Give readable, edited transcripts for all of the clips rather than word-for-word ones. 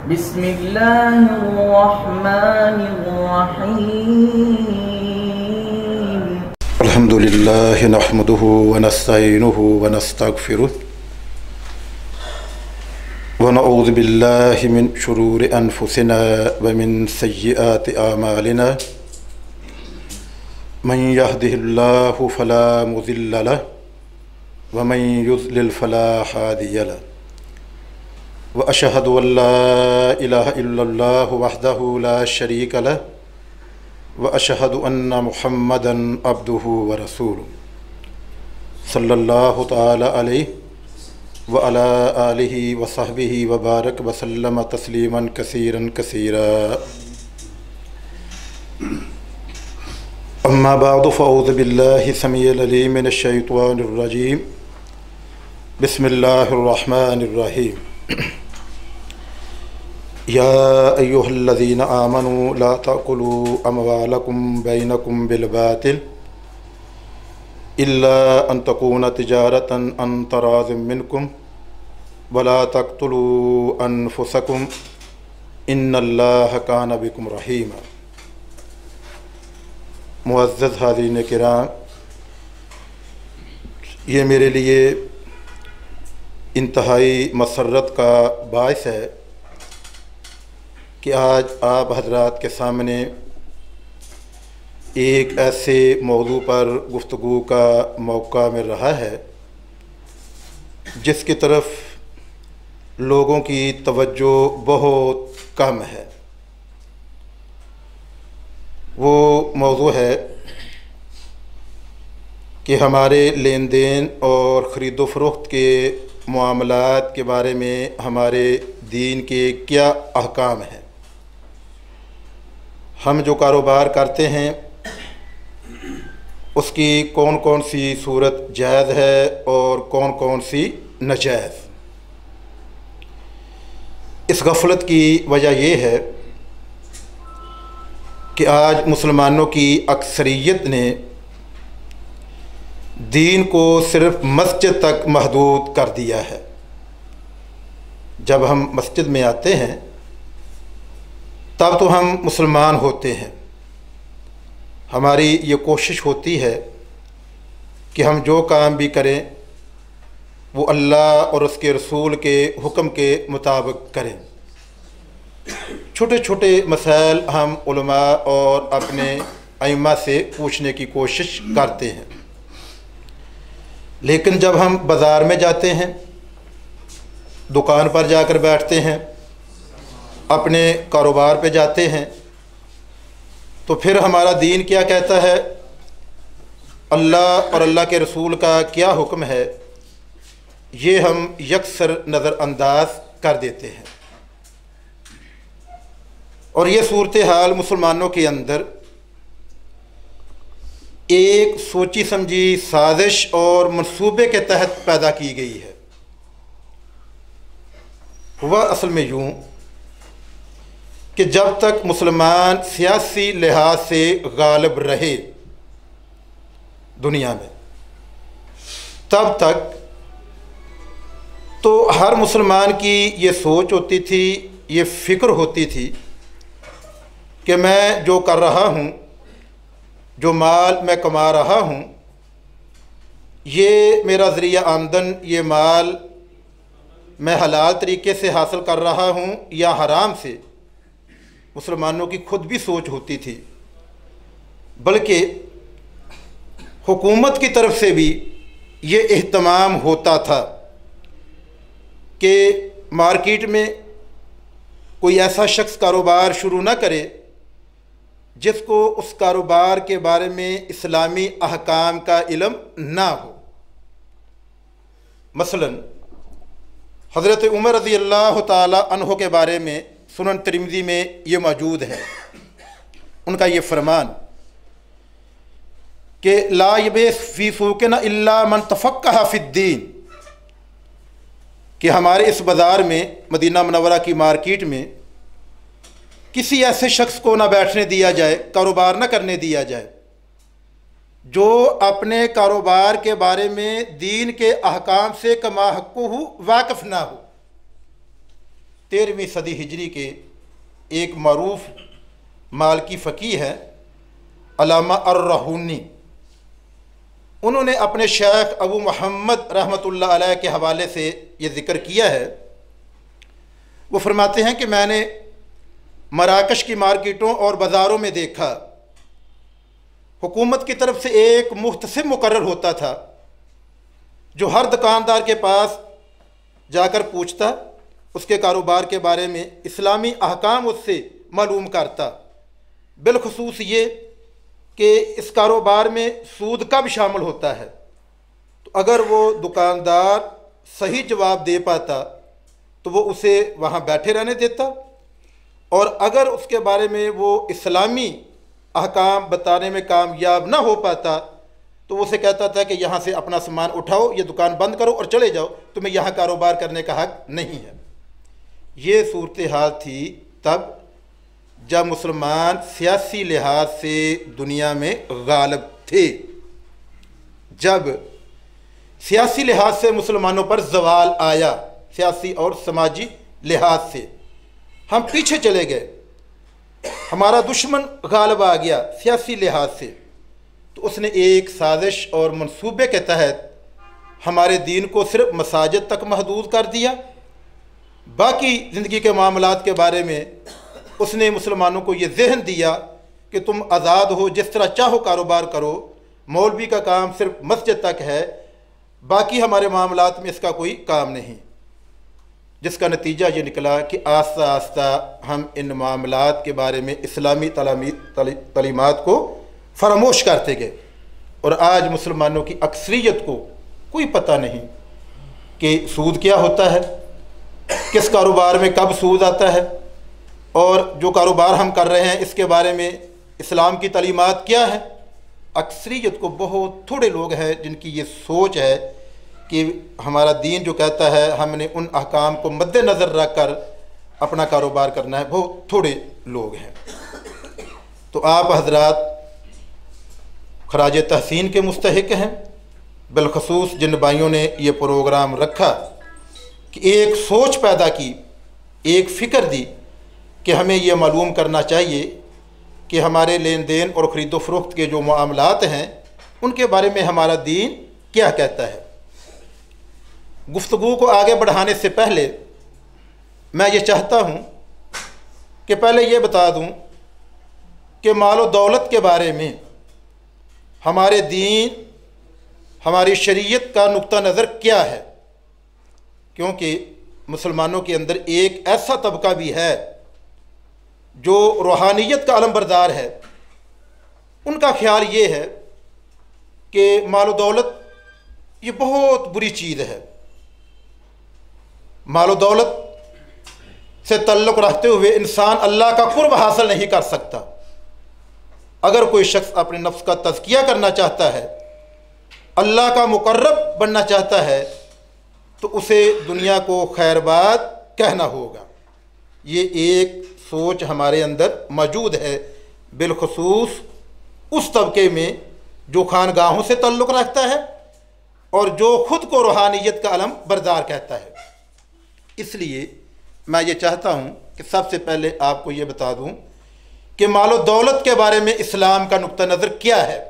बिस्मिल्लाहिर्रहमानिर्रहीम। अल्हम्दुलिल्लाहि नहमदुहु व नस्तईनुहु व नस्तगफिरुहु व नऊज़ु बिल्लाहि मिन शुरूरि अनफुसिना व मिन सय्यिआति आमालिना मन यहदिहिल्लाहु फला मुज़िल्ल लहु व मन युज़लिल फला हादिय लहु व अशहदु अल्ला इलाहा इल्लल्लाहु वहदहु ला शरीक लहु व अशहदु अन्ना मुहम्मदन अब्दुहु व रसूलुहु सल्लल्लाहु तआला अलैहि व अला आलिहि व सहबिहि व बारक व सल्लम तस्लीमन कसीरन कसीरा। अम्मा बअद फ़अऊज़ु बिल्लाहि समीइल अलीम मिनश शैतानिर रजीम। बिस्मिल्लाहिर रहमानिर रहीम। या अय्युहल्लज़ीना आमनू ला तअकुलू अमवालकुम बैनकुम बिलबातिल इल्ला अन तकून तिजारतन अन तराज़िम मिनकुम वला तक़्तुलू अनफुसकुम इन्नल्लाह कान बिकुम रहीमा। मुअज़्ज़ज़ हाज़रीन किराम, ये मेरे लिए इंतहाई मसर्रत का बाइस है कि आज आप हज़रात के सामने एक ऐसे मौजू पर गुफ्तगू का मौका मिल रहा है जिसकी तरफ लोगों की तवज्जो बहुत कम है। वो मौजू है कि हमारे लेन देन और ख़रीद व फ़रोख्त के मामलात के बारे में हमारे दीन के क्या अहकाम हैं। हम जो कारोबार करते हैं उसकी कौन कौन सी सूरत जायज़ है और कौन कौन सी नाजायज़। इस गफलत की वजह यह है कि आज मुसलमानों की अक्सरियत ने दीन को सिर्फ मस्जिद तक महदूद कर दिया है। जब हम मस्जिद में आते हैं तब तो हम मुसलमान होते हैं। हमारी ये कोशिश होती है कि हम जो काम भी करें वो अल्लाह और उसके रसूल के हुक्म के मुताबिक करें। छोटे छोटे मसाइल हम उलमा और अपने अइम्मा से पूछने की कोशिश करते हैं, लेकिन जब हम बाज़ार में जाते हैं, दुकान पर जाकर बैठते हैं, अपने कारोबार पे जाते हैं, तो फिर हमारा दीन क्या कहता है, अल्लाह और अल्लाह के रसूल का क्या हुक्म है, ये हम यकसर नज़रअंदाज कर देते हैं। और ये सूरत हाल मुसलमानों के अंदर एक सोची समझी साजिश और मंसूबे के तहत पैदा की गई है। हुआ असल में यूँ कि जब तक मुसलमान सियासी लिहाज से गालिब रहे दुनिया में, तब तक तो हर मुसलमान की ये सोच होती थी, ये फ़िक्र होती थी कि मैं जो कर रहा हूँ, जो माल मैं कमा रहा हूँ, ये मेरा ज़रिया आमदन, ये माल मैं हलाल तरीके से हासिल कर रहा हूँ या हराम से। मुसलमानों की खुद भी सोच होती थी, बल्कि हुकूमत की तरफ से भी ये एहतमाम होता था कि मार्केट में कोई ऐसा शख्स कारोबार शुरू ना करे जिसको उस कारोबार के बारे में इस्लामी अहकाम का इल्म ना हो। मसलन हज़रत उमर रज़ी अल्लाह ताला अन्हो के बारे में सुनन तिरमिज़ी में ये मौजूद है। उनका ये फरमान कि ला यबीअ फ़ी सूक़िना इल्ला मन तफ़क्क़ह फ़िद्दीन, कि हमारे इस बाज़ार में, मदीना मुनव्वरा की मार्केट में, किसी ऐसे शख्स को ना बैठने दिया जाए, कारोबार ना करने दिया जाए जो अपने कारोबार के बारे में दीन के अहकाम से कमा हक़्क़ुहु वाकिफ़ ना हो। 13वीं सदी हिजरी के एक मरूफ मालकी फ़कीह हैं अल्लामा अर्रहूनी। उन्होंने अपने शेख अबू मोहम्मद रहमतुल्लाह अलैह के हवाले से ये ज़िक्र किया है। वो फरमाते हैं कि मैंने मराकश की मार्केटों और बाज़ारों में देखा, हुकूमत की तरफ से एक मुख्तसिब मुकर्रर होता था जो हर दुकानदार के पास जाकर पूछता, उसके कारोबार के बारे में इस्लामी अहकाम उससे मालूम करता। बिलखसूस ये कि इस कारोबार में सूद कब शामिल होता है। तो अगर वो दुकानदार सही जवाब दे पाता तो वो उसे वहाँ बैठे रहने देता, और अगर उसके बारे में वो इस्लामी अहकाम बताने में कामयाब ना हो पाता तो वो उसे कहता था कि यहाँ से अपना सामान उठाओ, ये दुकान बंद करो और चले जाओ, तुम्हें यहाँ कारोबार करने का हक नहीं है। ये सूरत हाल थी तब जब मुसलमान सियासी लिहाज से दुनिया में गालिब थे, जब सियासी लिहाज से मुसलमानों पर जवाल आया, सियासी और समाजी लिहाज से हम पीछे चले गए, हमारा दुश्मन गालिब आ गया सियासी लिहाज से, तो उसने एक साजिश और मंसूबे के तहत हमारे दीन को सिर्फ मसाजिद तक महदूद कर दिया। बाकी ज़िंदगी के मामलात के बारे में उसने मुसलमानों को ये जहन दिया कि तुम आज़ाद हो, जिस तरह चाहो कारोबार करो, मौलवी का काम सिर्फ मस्जिद तक है, बाकी हमारे मामलात में इसका कोई काम नहीं। जिसका नतीजा ये निकला कि आस्ता आस्ता हम इन मामलात के बारे में इस्लामी तलीमात को फरामोश करते गए, और आज मुसलमानों की अक्सरियत को कोई पता नहीं कि सूद क्या होता है, किस कारोबार में कब सूद आता है, और जो कारोबार हम कर रहे हैं इसके बारे में इस्लाम की तालीमात क्या है। अक्सरियत को बहुत थोड़े लोग हैं जिनकी ये सोच है कि हमारा दीन जो कहता है हमने उन अहकाम को मद्देनज़र रख कर अपना कारोबार करना है, बहुत थोड़े लोग हैं। तो आप हजरात खराज तहसीन के मुस्तहिक हैं, बिलखसूस जिन भाइयों ने ये प्रोग्राम रखा कि एक सोच पैदा की, एक फ़िक्र दी कि हमें ये मालूम करना चाहिए कि हमारे लेन देन और ख़रीदो फ़रोख्त के जो मामलात हैं उनके बारे में हमारा दीन क्या कहता है। गुफ्तगू को आगे बढ़ाने से पहले मैं ये चाहता हूँ कि पहले ये बता दूँ कि मालो दौलत के बारे में हमारे दीन, हमारी शरीयत का नुक्ता नज़र क्या है, क्योंकि मुसलमानों के अंदर एक ऐसा तबका भी है जो रूहानियत का अलमबरदार है। उनका ख्याल ये है कि मालो दौलत ये बहुत बुरी चीज़ है। मालो दौलत से तल्लुक़ रखते हुए इंसान अल्लाह का कुर्ब हासिल नहीं कर सकता। अगर कोई शख्स अपने नफ्स का तज़किया करना चाहता है, अल्लाह का मुकर्रब बनना चाहता है, तो उसे दुनिया को खैरबाद कहना होगा। ये एक सोच हमारे अंदर मौजूद है, बिलखसूस उस तबके में जो खानगाहों से तल्लुक़ रखता है और जो ख़ुद को रूहानियत का अलम बरदार कहता है। इसलिए मैं ये चाहता हूँ कि सबसे पहले आपको ये बता दूँ कि मालो दौलत के बारे में इस्लाम का नुक्ता नज़र क्या है।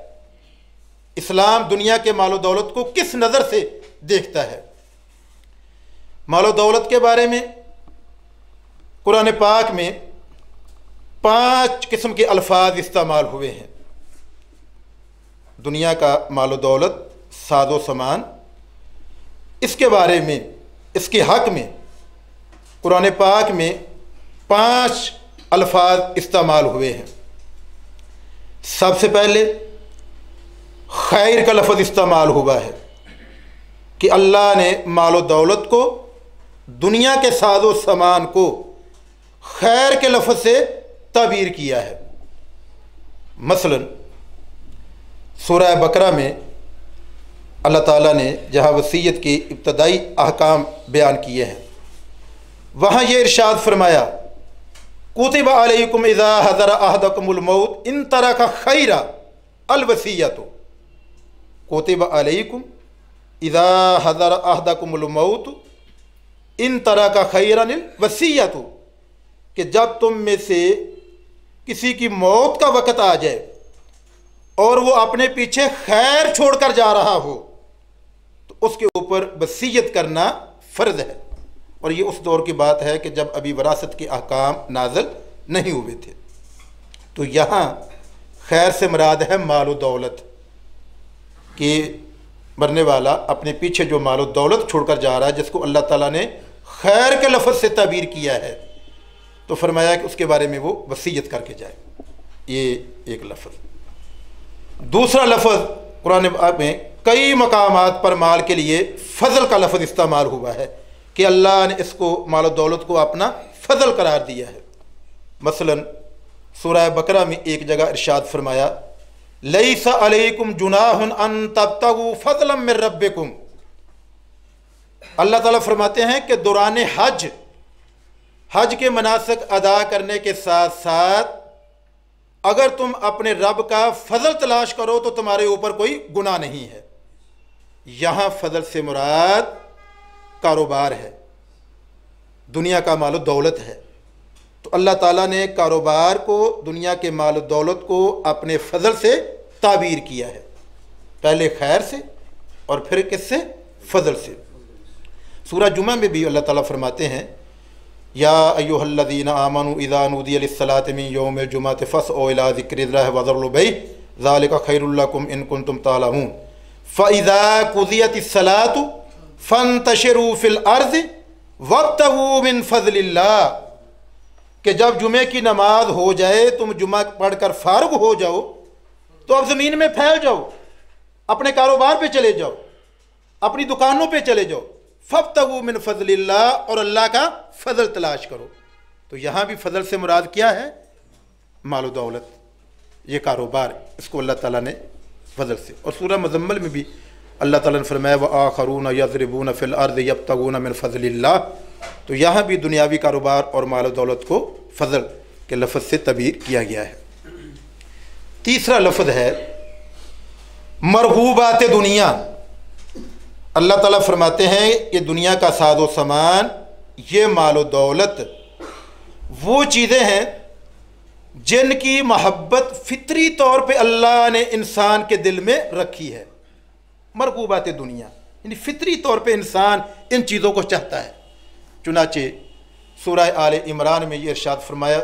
इस्लाम दुनिया के मालो दौलत को किस नज़र से देखता है। मालो दौलत के बारे में कुरान पाक में 5 किस्म के अल्फाज इस्तेमाल हुए हैं। दुनिया का मालो दौलत, सादो सामान, इसके बारे में, इसके हक़ में कुरान पाक में 5 अल्फाज इस्तेमाल हुए हैं। सबसे पहले खैर का लफ्ज़ इस्तेमाल हुआ है कि अल्लाह ने मालो दौलत को, दुनिया के सादो सामान को खैर के लफ्ज़ से ताबीर किया है। मसलन सूरह बकरा में अल्लाह ताला ने जहाँ वसीयत के इब्तदाई अहकाम बयान किए हैं, वहाँ ये इरशाद फरमाया, कुतिबा अलैकुम इज़ा हज़रा अहदकुमुल मौत इन तरका खैरा अल वसीयतु। कुतिबा अलैकुम इज़ा हज़रा अहदकुमुल मौत इन तरह का खैरनिल वसीयतु, कि जब तुम में से किसी की मौत का वक़्त आ जाए और वो अपने पीछे खैर छोड़कर जा रहा हो तो उसके ऊपर वसीयत करना फ़र्ज है। और ये उस दौर की बात है कि जब अभी वरासत के अहकाम नाज़िल नहीं हुए थे। तो यहाँ खैर से मुराद है माल दौलत, कि मरने वाला अपने पीछे जो माल दौलत छोड़कर जा रहा है, जिसको अल्लाह ताला ने खैर के लफ्ज़ से ताबीर किया है, तो फरमाया कि उसके बारे में वो वसीयत करके जाए। ये एक लफ्ज़। दूसरा लफ्ज़ कुरान में कई मकामात पर माल के लिए फ़ज़ल का लफ्ज़ इस्तेमाल हुआ है कि अल्लाह ने इसको माल दौलत को अपना फ़ज़ल करार दिया है। मसलन सूरह बकरा में एक जगह इरशाद फरमाया, लैसा अलैकुम जुनाहुन अन तब्तगू फ़ज़लन मिन रब्बिकुम। अल्लाह ताला फरमाते हैं कि दौरान हज के मनासिक अदा करने के साथ साथ अगर तुम अपने रब का फ़ज़ल तलाश करो तो तुम्हारे ऊपर कोई गुनाह नहीं है। यहाँ फ़ज़ल से मुराद कारोबार है, दुनिया का माल दौलत है। तो अल्लाह ताला ने कारोबार को, दुनिया के माल दौलत को अपने फ़ज़ल से ताबीर किया है, पहले खैर से और फिर किससे? फ़ज़ल से। सूरह जुमा में भी अल्लाह ताला फरमाते हैं, या अय्युहल्लज़ीना आमनू इज़ा नूदिया लिस्सलाति मिन यौमिल जुमअति फ़स्औ इला ज़िक्रिल्लाहि वज़रुल बैअ ज़ालिका खैरुल लकुम इन कुंतुम तालमून फ़इज़ा क़ुज़ियतिस्सलातु फ़ंतशिरू फ़िल अर्ज़ि वब्तगू मिन फ़ज़लिल्लाह, कि जब जुमे की नमाज हो जाए, तुम जुमा पढ़कर फारुग हो जाओ तो अब ज़मीन में फैल जाओ, अपने कारोबार पे चले जाओ, अपनी दुकानों पे चले जाओ। फ़ब्तगू मिन फ़ज़लिल्लाह, और अल्लाह का फ़ज़ल तलाश करो। तो यहाँ भी फ़ज़ल से मुराद क्या है? माल दौलत, ये कारोबार, इसको अल्लाह ताला ने फ़ज़ल से। और सूरह मुज़म्मिल में भी अल्लाह ताला ने फरमाया व आखरून यज़रिबून फ़िल अर्ज़ि यब्तगून मिन फ़ज़लिल्लाह। तो यहाँ भी दुनियावी कारोबार और माल दौलत को फ़ज़ल के लफ्ज़ से तबीर किया गया है। तीसरा लफ्ज़ है मरगूबात दुनिया। अल्लाह ताला फरमाते हैं कि दुनिया का साजो सामान, ये माल दौलत वो चीज़ें हैं जिनकी मोहब्बत फितरी तौर पे अल्लाह ने इंसान के दिल में रखी है। मरगूबात दुनिया यानी फितरी तौर पे इंसान इन चीज़ों को चाहता है। चुनाचे सूरह आले इमरान में ये इरशाद फरमाया,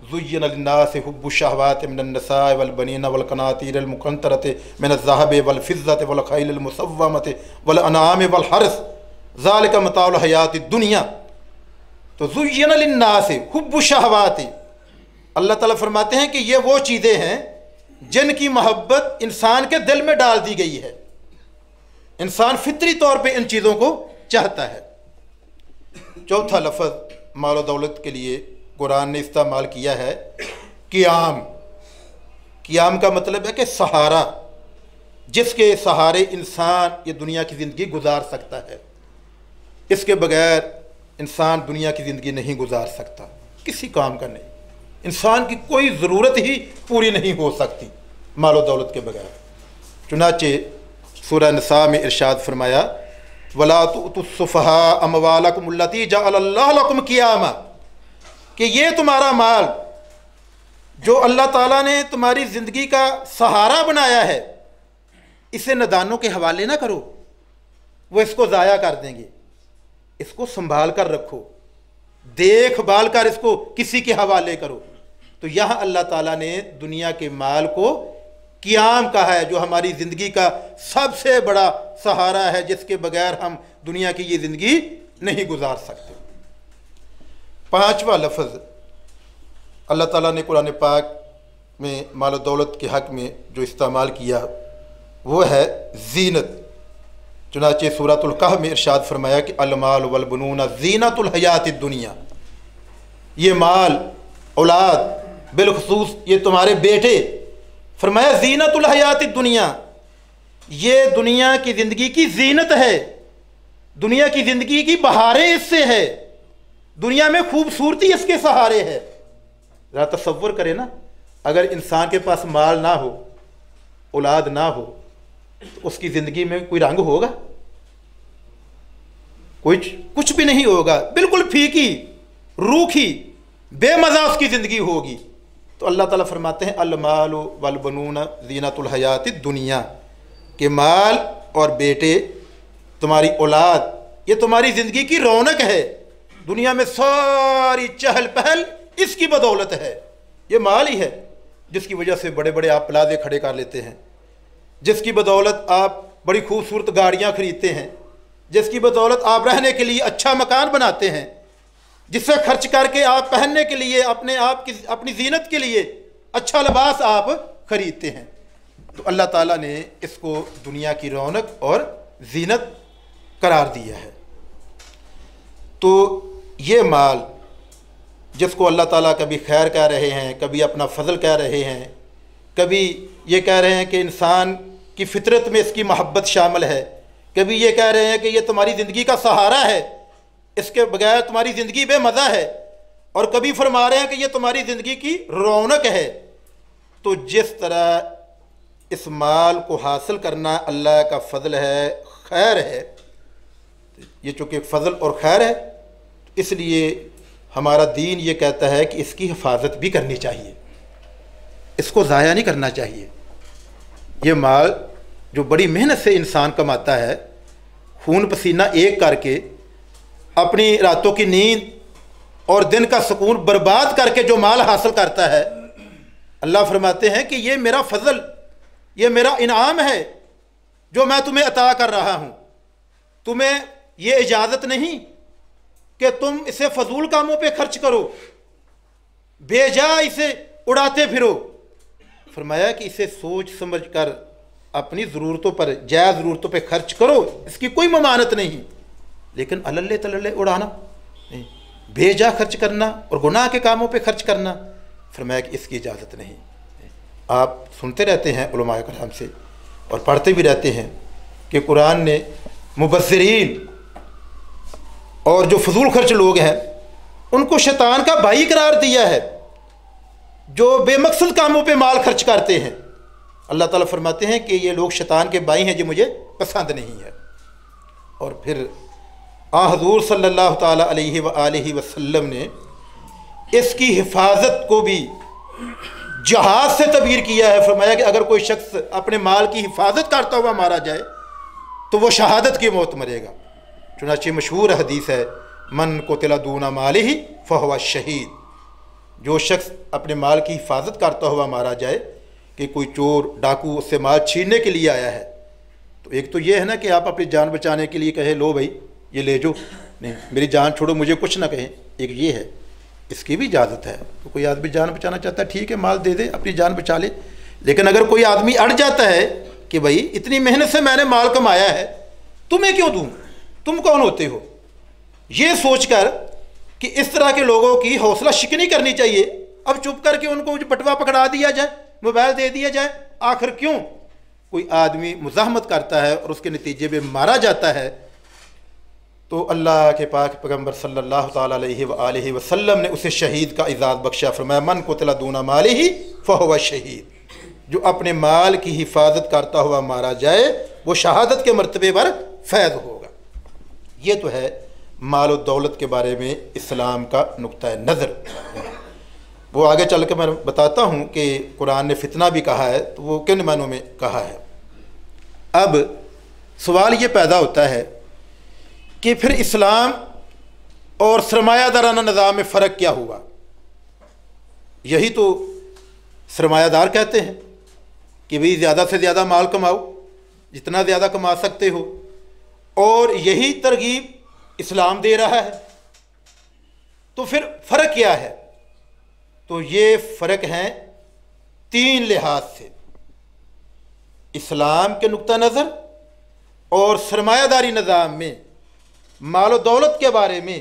ज़ुय्यिना लिन्नासि हुब्बु शहवाति मिनन निसाइ वल बनीना वल क़नातीरिल मुक़न्तरति मिनज़ ज़हबि वल फ़िज़्ज़ति वल ख़ैलिल मुसव्वमति वल अनआमि वल हर्स ज़ालिका मताउल हयातिद दुनिया। तो ज़ुय्यिना लिन्नासि हुब्बु शहवाति, अल्लाह ताला फरमाते हैं कि ये वो चीज़ें हैं जिनकी मोहब्बत इंसान के दिल में डाल दी गई है। इंसान फितरी तौर पे इन चीज़ों को चाहता है। चौथा लफ्ज़ माल दौलत के लिए कुरान ने इस्तेमाल किया है क़ियाम। क़ियाम का मतलब है कि सहारा, जिसके सहारे इंसान ये दुनिया की ज़िंदगी गुजार सकता है। इसके बगैर इंसान दुनिया की ज़िंदगी नहीं गुजार सकता, किसी काम का नहीं। इंसान की कोई ज़रूरत ही पूरी नहीं हो सकती माल दौलत के बगैर। चुनाचे सूरह निसा में इरशाद फरमाया, वला तुस्सुफ़हा अमवालकुम अल्लती जअलल्लाहु लकुम क़ियामा, कि ये तुम्हारा माल जो अल्लाह ताला ने तुम्हारी ज़िंदगी का सहारा बनाया है, इसे नदानों के हवाले ना करो, वो इसको ज़ाया कर देंगे। इसको संभाल कर रखो, देखभाल कर इसको किसी के हवाले करो। तो यहाँ अल्लाह ताला ने दुनिया के माल को क़ियाम कहा है, जो हमारी ज़िंदगी का सबसे बड़ा सहारा है, जिसके बगैर हम दुनिया की ये ज़िंदगी नहीं गुजार सकते। पांचवा लफ्ज़ अल्लाह ताला ने कुरान पाक में माल दौलत के हक़ में जो इस्तेमाल किया वो है ज़ीनत। चुनाचे सूरतुल कहफ़ में इरशाद फरमाया कि अलमाल वल बनून ज़ीनतुल हयातिद दुनिया, ये माल औलाद बिलखुसूस ये तुम्हारे बेटे, फरमाया ज़ीनतुल हयातिद दुनिया, ये दुनिया की ज़िंदगी की ज़ीनत है, दुनिया की ज़िंदगी की बहारें इससे है, दुनिया में खूबसूरती इसके सहारे है। ज़रा तसव्वुर करें ना, अगर इंसान के पास माल ना हो, औलाद ना हो, तो उसकी ज़िंदगी में कोई रंग होगा? कुछ भी नहीं होगा, बिल्कुल फीकी, रूखी, बेमज़ा उसकी ज़िंदगी होगी। तो अल्लाह ताला फरमाते हैं अल माल वल बनून ज़ीनतुल हयाति दुनिया, कि माल और बेटे, तुम्हारी औलाद, ये तुम्हारी ज़िंदगी की रौनक है। दुनिया में सारी चहल पहल इसकी बदौलत है। ये माल ही है जिसकी वजह से बड़े बड़े आप प्लाजे खड़े कर लेते हैं, जिसकी बदौलत आप बड़ी खूबसूरत गाड़ियाँ खरीदते हैं, जिसकी बदौलत आप रहने के लिए अच्छा मकान बनाते हैं, जिससे खर्च करके आप पहनने के लिए अपने आप की अपनी जीनत के लिए अच्छा लिबास आप खरीदते हैं। तो अल्लाह ताला ने इसको दुनिया की रौनक और जीनत करार दिया है। तो ये माल जिसको अल्लाह ताला कभी खैर कह रहे हैं, कभी अपना फ़ज़ल कह रहे हैं, कभी ये कह रहे हैं कि इंसान की फ़ितरत में इसकी मोहब्बत शामिल है, कभी ये कह रहे हैं कि ये तुम्हारी ज़िंदगी का सहारा है, इसके बगैर तुम्हारी ज़िंदगी बेमज़ा है, और कभी फरमा रहे हैं कि ये तुम्हारी ज़िंदगी की रौनक है। तो जिस तरह इस माल को हासिल करना अल्लाह का फ़ज़ल है, खैर है, ये चूँकि फ़ज़ल और खैर है, इसलिए हमारा दीन ये कहता है कि इसकी हिफाजत भी करनी चाहिए, इसको ज़ाया नहीं करना चाहिए। ये माल जो बड़ी मेहनत से इंसान कमाता है, खून पसीना एक करके अपनी रातों की नींद और दिन का सुकून बर्बाद करके जो माल हासिल करता है, अल्लाह फरमाते हैं कि ये मेरा फ़ज़ल, ये मेरा इनाम है जो मैं तुम्हें अता कर रहा हूँ। तुम्हें ये इजाज़त नहीं कि तुम इसे फजूल कामों पे खर्च करो, बेजा इसे उड़ाते फिरो। फरमाया कि इसे सोच समझ कर अपनी ज़रूरतों पर, जायज़ ज़रूरतों पे खर्च करो, इसकी कोई ममानत नहीं, लेकिन अलल्ले तलल्ले उड़ाना, बेजा खर्च करना और गुनाह के कामों पे खर्च करना, फरमाया कि इसकी इजाज़त नहीं। आप सुनते रहते हैं उलमाए कराम से और पढ़ते भी रहते हैं कि कुरान ने मुबस्सिरीन और जो फजूल खर्च लोग हैं उनको शैतान का भाई करार दिया है, जो बेमकसद कामों पे माल खर्च करते हैं। अल्लाह ताला फरमाते हैं कि ये लोग शैतान के भाई हैं जो मुझे पसंद नहीं है। और फिर हुज़ूर सल्लल्लाहु ताला अलैहि वसल्लम ने इसकी हिफाजत को भी जहाज से तबीर किया है। फरमाया कि अगर कोई शख्स अपने माल की हिफाजत करता हुआ मारा जाए तो वो शहादत की मौत मरेगा। चुनांचे मशहूर हदीस है, मन कुतिला दूना मालिही फहुवा शहीद। जो शख्स अपने माल की हिफाजत करता हुआ मारा जाए, कि कोई चोर डाकू उससे माल छीनने के लिए आया है, तो एक तो ये है ना कि आप अपनी जान बचाने के लिए कहे लो भाई ये ले जो, नहीं मेरी जान छोड़ो, मुझे कुछ ना कहें, एक ये है, इसकी भी इजाज़त है। तो कोई आदमी जान बचाना चाहता है, ठीक है माल दे दे, अपनी जान बचा ले। लेकिन अगर कोई आदमी अड़ जाता है कि भाई इतनी मेहनत से मैंने माल कमाया है, तुम्हें क्यों दूँ, तुम कौन होते हो, ये सोचकर कि इस तरह के लोगों की हौसला शिकनी करनी चाहिए। अब चुप करके उनको बटवा पकड़ा दिया जाए, मोबाइल दे दिया जाए, आखिर क्यों कोई आदमी मुज़ाहमत करता है और उसके नतीजे में मारा जाता है। तो अल्लाह के पाक पैगम्बर सल्लल्लाहु ताला अलैहि वसल्लम ने उसे शहीद का इज़ाज़ बख्शा। फरमाया मन कुतिला दूना मालिही फहुवा शहीद। जो अपने माल की हिफाजत करता हुआ मारा जाए वो शहादत के मर्तबे पर फैज़ होगा। ये तो है माल और दौलत के बारे में इस्लाम का नुक्ता नज़र। वो आगे चल के मैं बताता हूँ कि कुरान ने फितना भी कहा है, तो वो किन मानों में कहा है। अब सवाल ये पैदा होता है कि फिर इस्लाम और सरमायादाराना निज़ाम में फ़र्क क्या हुआ। यही तो सरमायादार कहते हैं कि भाई ज़्यादा से ज़्यादा माल कमाओ, जितना ज़्यादा कमा सकते हो, और यही तरगीब इस्लाम दे रहा है। तो फिर फ़र्क क्या है। तो ये फ़र्क हैं तीन लिहाज से, इस्लाम के नुक्ता नज़र और सरमायादारी निज़ाम में माल और दौलत के बारे में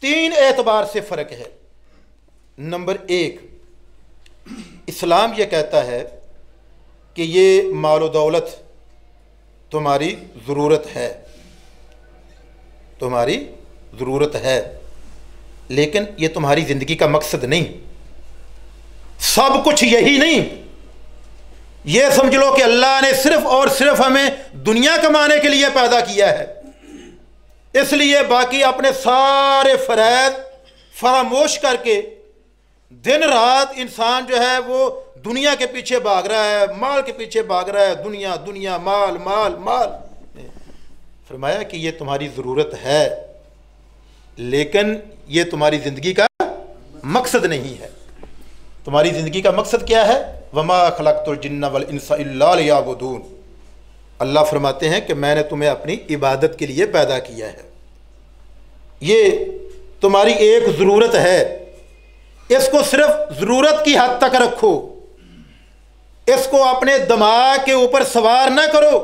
तीन एतबार से फ़र्क है। नंबर एक, इस्लाम ये कहता है कि ये माल और दौलत तुम्हारी ज़रूरत है, तुम्हारी ज़रूरत है, लेकिन ये तुम्हारी ज़िंदगी का मकसद नहीं। सब कुछ यही नहीं, ये समझ लो कि अल्लाह ने सिर्फ़ और सिर्फ हमें दुनिया कमाने के लिए पैदा किया है। इसलिए बाकी अपने सारे फ़रैज़ फरामोश करके दिन रात इंसान जो है वो दुनिया के पीछे भाग रहा है, माल के पीछे भाग रहा है, दुनिया दुनिया, माल माल माल। फरमाया कि ये तुम्हारी ज़रूरत है, लेकिन ये तुम्हारी ज़िंदगी का मकसद नहीं है। तुम्हारी ज़िंदगी का मकसद क्या है? वमा खलक़तुल जिन्ना वल इंसा इल्ला लियअबुदून। अल्लाह फरमाते हैं कि मैंने तुम्हें अपनी इबादत के लिए पैदा किया है। ये तुम्हारी एक ज़रूरत है, इसको सिर्फ ज़रूरत की हद तक रखो, इसको अपने दिमाग के ऊपर सवार ना करो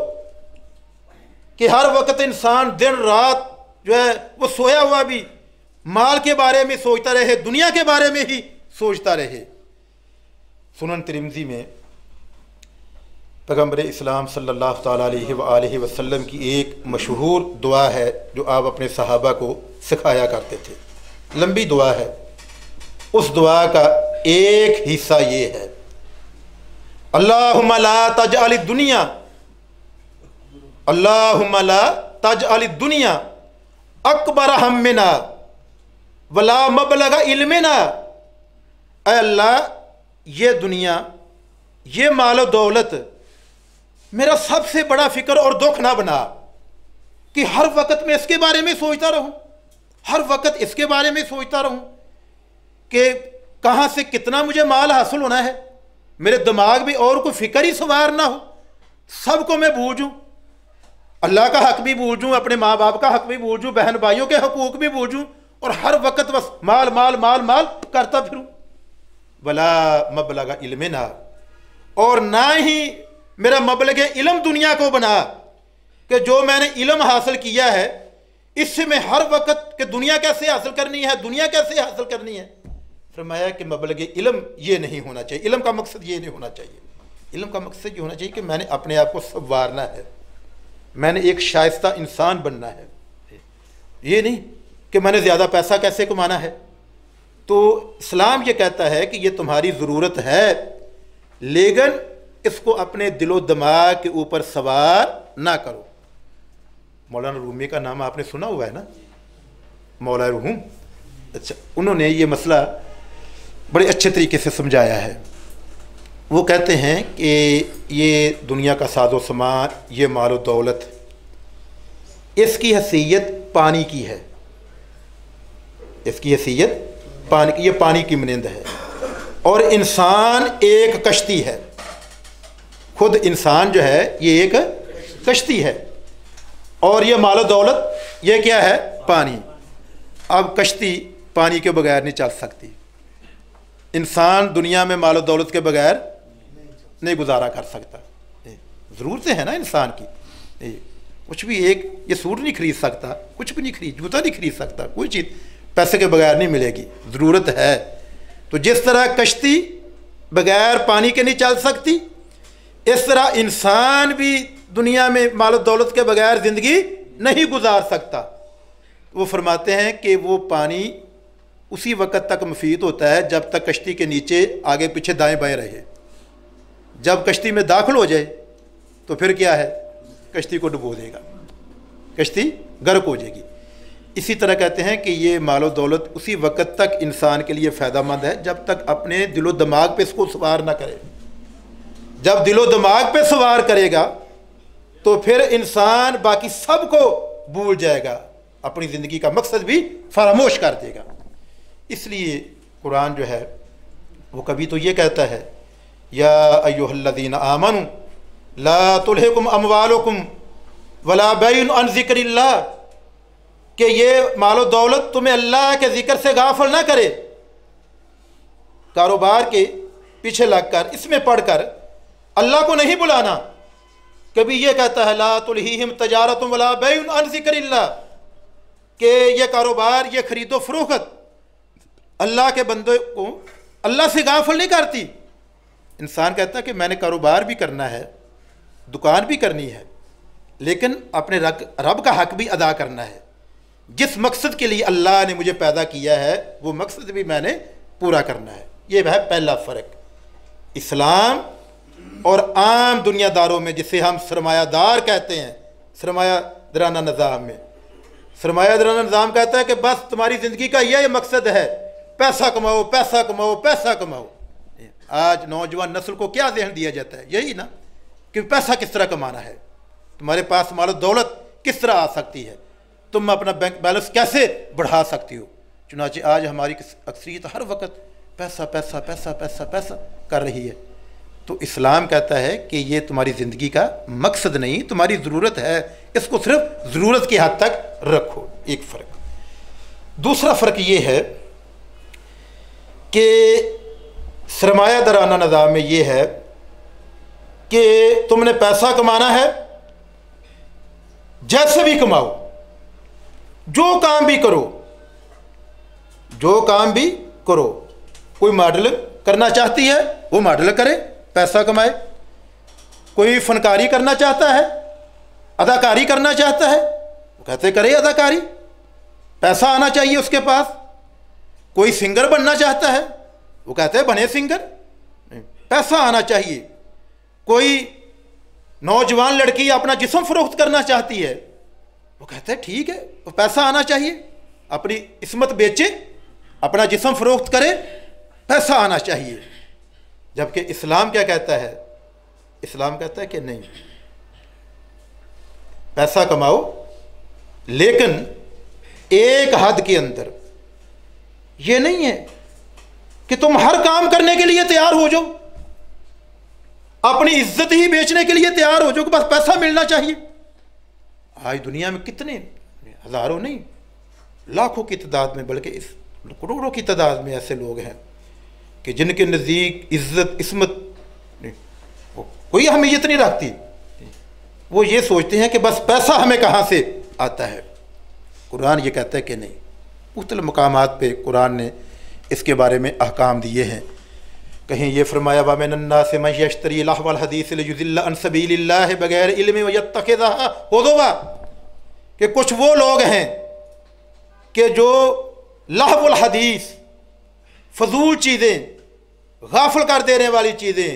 कि हर वक्त इंसान दिन रात जो है वो सोया हुआ भी माल के बारे में सोचता रहे, दुनिया के बारे में ही सोचता रहे। सुनन तिरमिज़ी में पैगम्बर इस्लाम सल्लल्लाहु ताला अलैहि वसल्लम की एक मशहूर दुआ है जो आप अपने सहाबा को सिखाया करते थे। लंबी दुआ है। उस दुआ का एक हिस्सा ये है, अल्लाहुम्मा ला तजअल दुनिया, अल्लाहुम्मा ला तजअल दुनिया अकबर हम्मिना वला मबलगा इल्मिना। ऐ अल्लाह, ये दुनिया, ये मालो दौलत मेरा सबसे बड़ा फिक्र और दुख ना बना कि हर वक्त मैं इसके बारे में सोचता रहूं, हर वक्त इसके बारे में सोचता रहूं कि कहाँ से कितना मुझे माल हासिल होना है। मेरे दिमाग में और कोई फिक्र ही सवार ना हो, सबको मैं भूल जाऊँ, अल्लाह का हक भी भूल जाऊँ, अपने माँ बाप का हक भी भूल जाऊँ, बहन भाइयों के हकूक़ भी भूल जाऊँ, और हर वक्त बस माल माल माल माल करता फिरूँ। वला मबलगा इल्मिना, और ना ही मेरा मबलग इल्म दुनिया को बना कि जो मैंने इल्म हासिल किया है इससे मैं हर वक्त कि दुनिया कैसे हासिल करनी है, दुनिया कैसे हासिल करनी है। फरमाया कि मबलग इल्म ये नहीं होना चाहिए, इल्म का मकसद ये नहीं होना चाहिए। इल्म का मकसद ये होना चाहिए कि मैंने अपने आप को संवारना है, मैंने एक शाइस्ता इंसान बनना है, ये नहीं कि मैंने ज़्यादा पैसा कैसे कमाना है। तो इस्लाम ये कहता है कि ये तुम्हारी ज़रूरत है, लेकिन इसको अपने दिलो दिमाग के ऊपर सवार ना करो। मौलाना रूमी का नाम आपने सुना हुआ है ना, मौला रूम। अच्छा, उन्होंने ये मसला बड़े अच्छे तरीके से समझाया है। वो कहते हैं कि ये दुनिया का साजो सामान, ये मालो दौलत, इसकी हैसियत पानी की है, इसकी हैसियत पानी की, ये पानी की मनिंद है। और इंसान एक कश्ती है, खुद इंसान जो है ये एक कश्ती है, और ये मालो दौलत ये क्या है? पानी। अब कश्ती पानी के बगैर नहीं चल सकती, इंसान दुनिया में मालो दौलत के बगैर नहीं गुजारा कर सकता। ज़रूरतें हैं ना इंसान की, कुछ भी एक ये सूट नहीं खरीद सकता, कुछ भी नहीं खरीद, जूता नहीं खरीद सकता, कोई चीज़ पैसे के बगैर नहीं मिलेगी, ज़रूरत है। तो जिस तरह कश्ती बगैर पानी के नहीं चल सकती, इस तरह इंसान भी दुनिया में मालो दौलत के बगैर ज़िंदगी नहीं गुजार सकता। वो फरमाते हैं कि वो पानी उसी वक़्त तक मुफीद होता है जब तक कश्ती के नीचे आगे पीछे दाएं बाएं रहे। जब कश्ती में दाखिल हो जाए तो फिर क्या है? कश्ती को डुबो देगा, कश्ती गर्क हो जाएगी। इसी तरह कहते हैं कि ये मालो दौलत उसी वक़्त तक इंसान के लिए फ़ायदेमंद है जब तक अपने दिलो दिमाग पे इसको सवार ना करे। जब दिलो दिमाग पे सवार करेगा तो फिर इंसान बाकी सब को भूल जाएगा, अपनी ज़िंदगी का मकसद भी फरामोश कर देगा। इसलिए कुरान जो है वो कभी तो ये कहता है, या अय्युहल्लज़ीना आमनू ला तुल्हिकुम अमवालुकुम वला बैउन अन ज़िक्रिल्लाह, कि ये मालो दौलत तुम्हें अल्लाह के ज़िक्र से गाफिल ना करे। कारोबार के पीछे लगकर, इसमें पढ़कर अल्लाह को नहीं बुलाना। कभी ये कहता है ला तुल्हिहिम तजारतुम वला बैउन अन ज़िक्रिल्लाह, कि ये कारोबार, ये खरीदो फरोख्त अल्लाह के बंदे को अल्लाह से गाफिल नहीं करती। इंसान कहता है कि मैंने कारोबार भी करना है, दुकान भी करनी है, लेकिन अपने रब का हक भी अदा करना है। जिस मकसद के लिए अल्लाह ने मुझे पैदा किया है वो मकसद भी मैंने पूरा करना है। ये है पहला फ़र्क इस्लाम और आम दुनियादारों में, जिसे हम सरमायादार कहते हैं, सरमायादाराना निज़ाम में। सरमायादाराना निज़ाम कहता है कि बस तुम्हारी ज़िंदगी का यह मकसद है, पैसा कमाओ पैसा कमाओ पैसा कमाओ। आज नौजवान नस्ल को क्या ज़हन दिया जाता है? यही ना कि पैसा किस तरह कमाना है, तुम्हारे पास मालो दौलत किस तरह आ सकती है, तुम अपना बैंक बैलेंस कैसे बढ़ा सकती हो। चुनांचे आज हमारी अक्सरियत हर वक्त पैसा पैसा पैसा पैसा पैसा कर रही है। तो इस्लाम कहता है कि ये तुम्हारी ज़िंदगी का मकसद नहीं, तुम्हारी ज़रूरत है, इसको सिर्फ ज़रूरत की हद तक रखो। एक फ़र्क। दूसरा फ़र्क ये है कि सरमायादाराना निज़ाम में ये है कि तुमने पैसा कमाना है, जैसे भी कमाओ, जो काम भी करो, जो काम भी करो। कोई मॉडल करना चाहती है वो मॉडल करे, पैसा कमाए। कोई फनकारी करना चाहता है, अदाकारी करना चाहता है, वो कहते करे अदाकारी, पैसा आना चाहिए उसके पास। कोई सिंगर बनना चाहता है, वो कहते हैं बने सिंगर, पैसा आना चाहिए। कोई नौजवान लड़की अपना जिस्म फरोख्त करना चाहती है, वो कहते हैं ठीक है, वो पैसा आना चाहिए, अपनी इस्मत बेचे, अपना जिस्म फरोख्त करे, पैसा आना चाहिए। जबकि इस्लाम क्या कहता है? इस्लाम कहता है कि नहीं, पैसा कमाओ लेकिन एक हद के अंदर। ये नहीं है कि तुम हर काम करने के लिए तैयार हो जाओ, अपनी इज्जत ही बेचने के लिए तैयार हो जाओ कि बस पैसा मिलना चाहिए। आज दुनिया में कितने, हजारों नहीं लाखों की तादाद में, बल्कि इस करोड़ों की तादाद में ऐसे लोग हैं कि जिनके नज़दीक इज्जत इस्मत कोई अहमियत नहीं रखती। वो ये सोचते हैं कि बस पैसा हमें कहाँ से आता है। कुरान ये कहता है कि नहीं। मुख्तलिफ मकामात पे कुरान ने इसके बारे में अहकाम दिए हैं। कहीं ये फरमाया वमिनन्नासि मन यश्तरी लहवल हदीस लियुज़िल्ल अन सबीलिल्लाह बगैर इल्म व यत्तखिज़हा हुज़ुवा, कि कुछ वो लोग हैं कि जो लहवुल हदीस, फजूल चीज़ें, गाफिल कर देने वाली चीज़ें,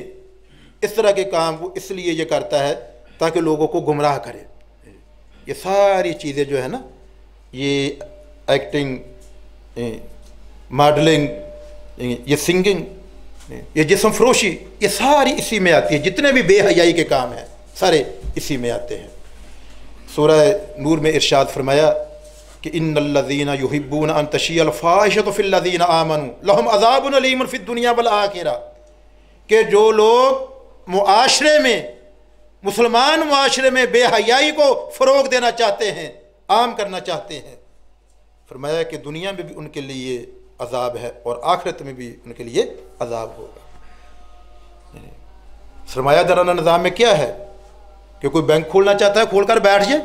इस तरह के काम वो इसलिए ये करता है ताकि लोगों को गुमराह करे। ये सारी चीज़ें जो है ना, ये एक्टिंग, मॉडलिंग, ये सिंगिंग, ये जिस्म फरोशी, ये सारी इसी में आती है। जितने भी बेहयाई के काम हैं सारे इसी में आते हैं। सूरह नूर में इरशाद फरमाया कि इन्नल्लज़ीना युहिब्बूना अन तशिय्यल फ़ाहिशतु फ़िल्लज़ीना आमनू लहुम अज़ाबुन अलीमुन फ़िद दुनिया वल आखिरा, कि जो लोग मुआशरे में, मुसलमान मुआशरे में बेहयाई को फ़रोग़ देना चाहते हैं, आम करना चाहते हैं, फरमाया कि दुनिया में भी उनके लिए अजाब है और आखिरत में भी उनके लिए अजाब होगा। सरमायादाराना निज़ाम में क्या है कि कोई बैंक खोलना चाहता है, खोल कर बैठ जाए,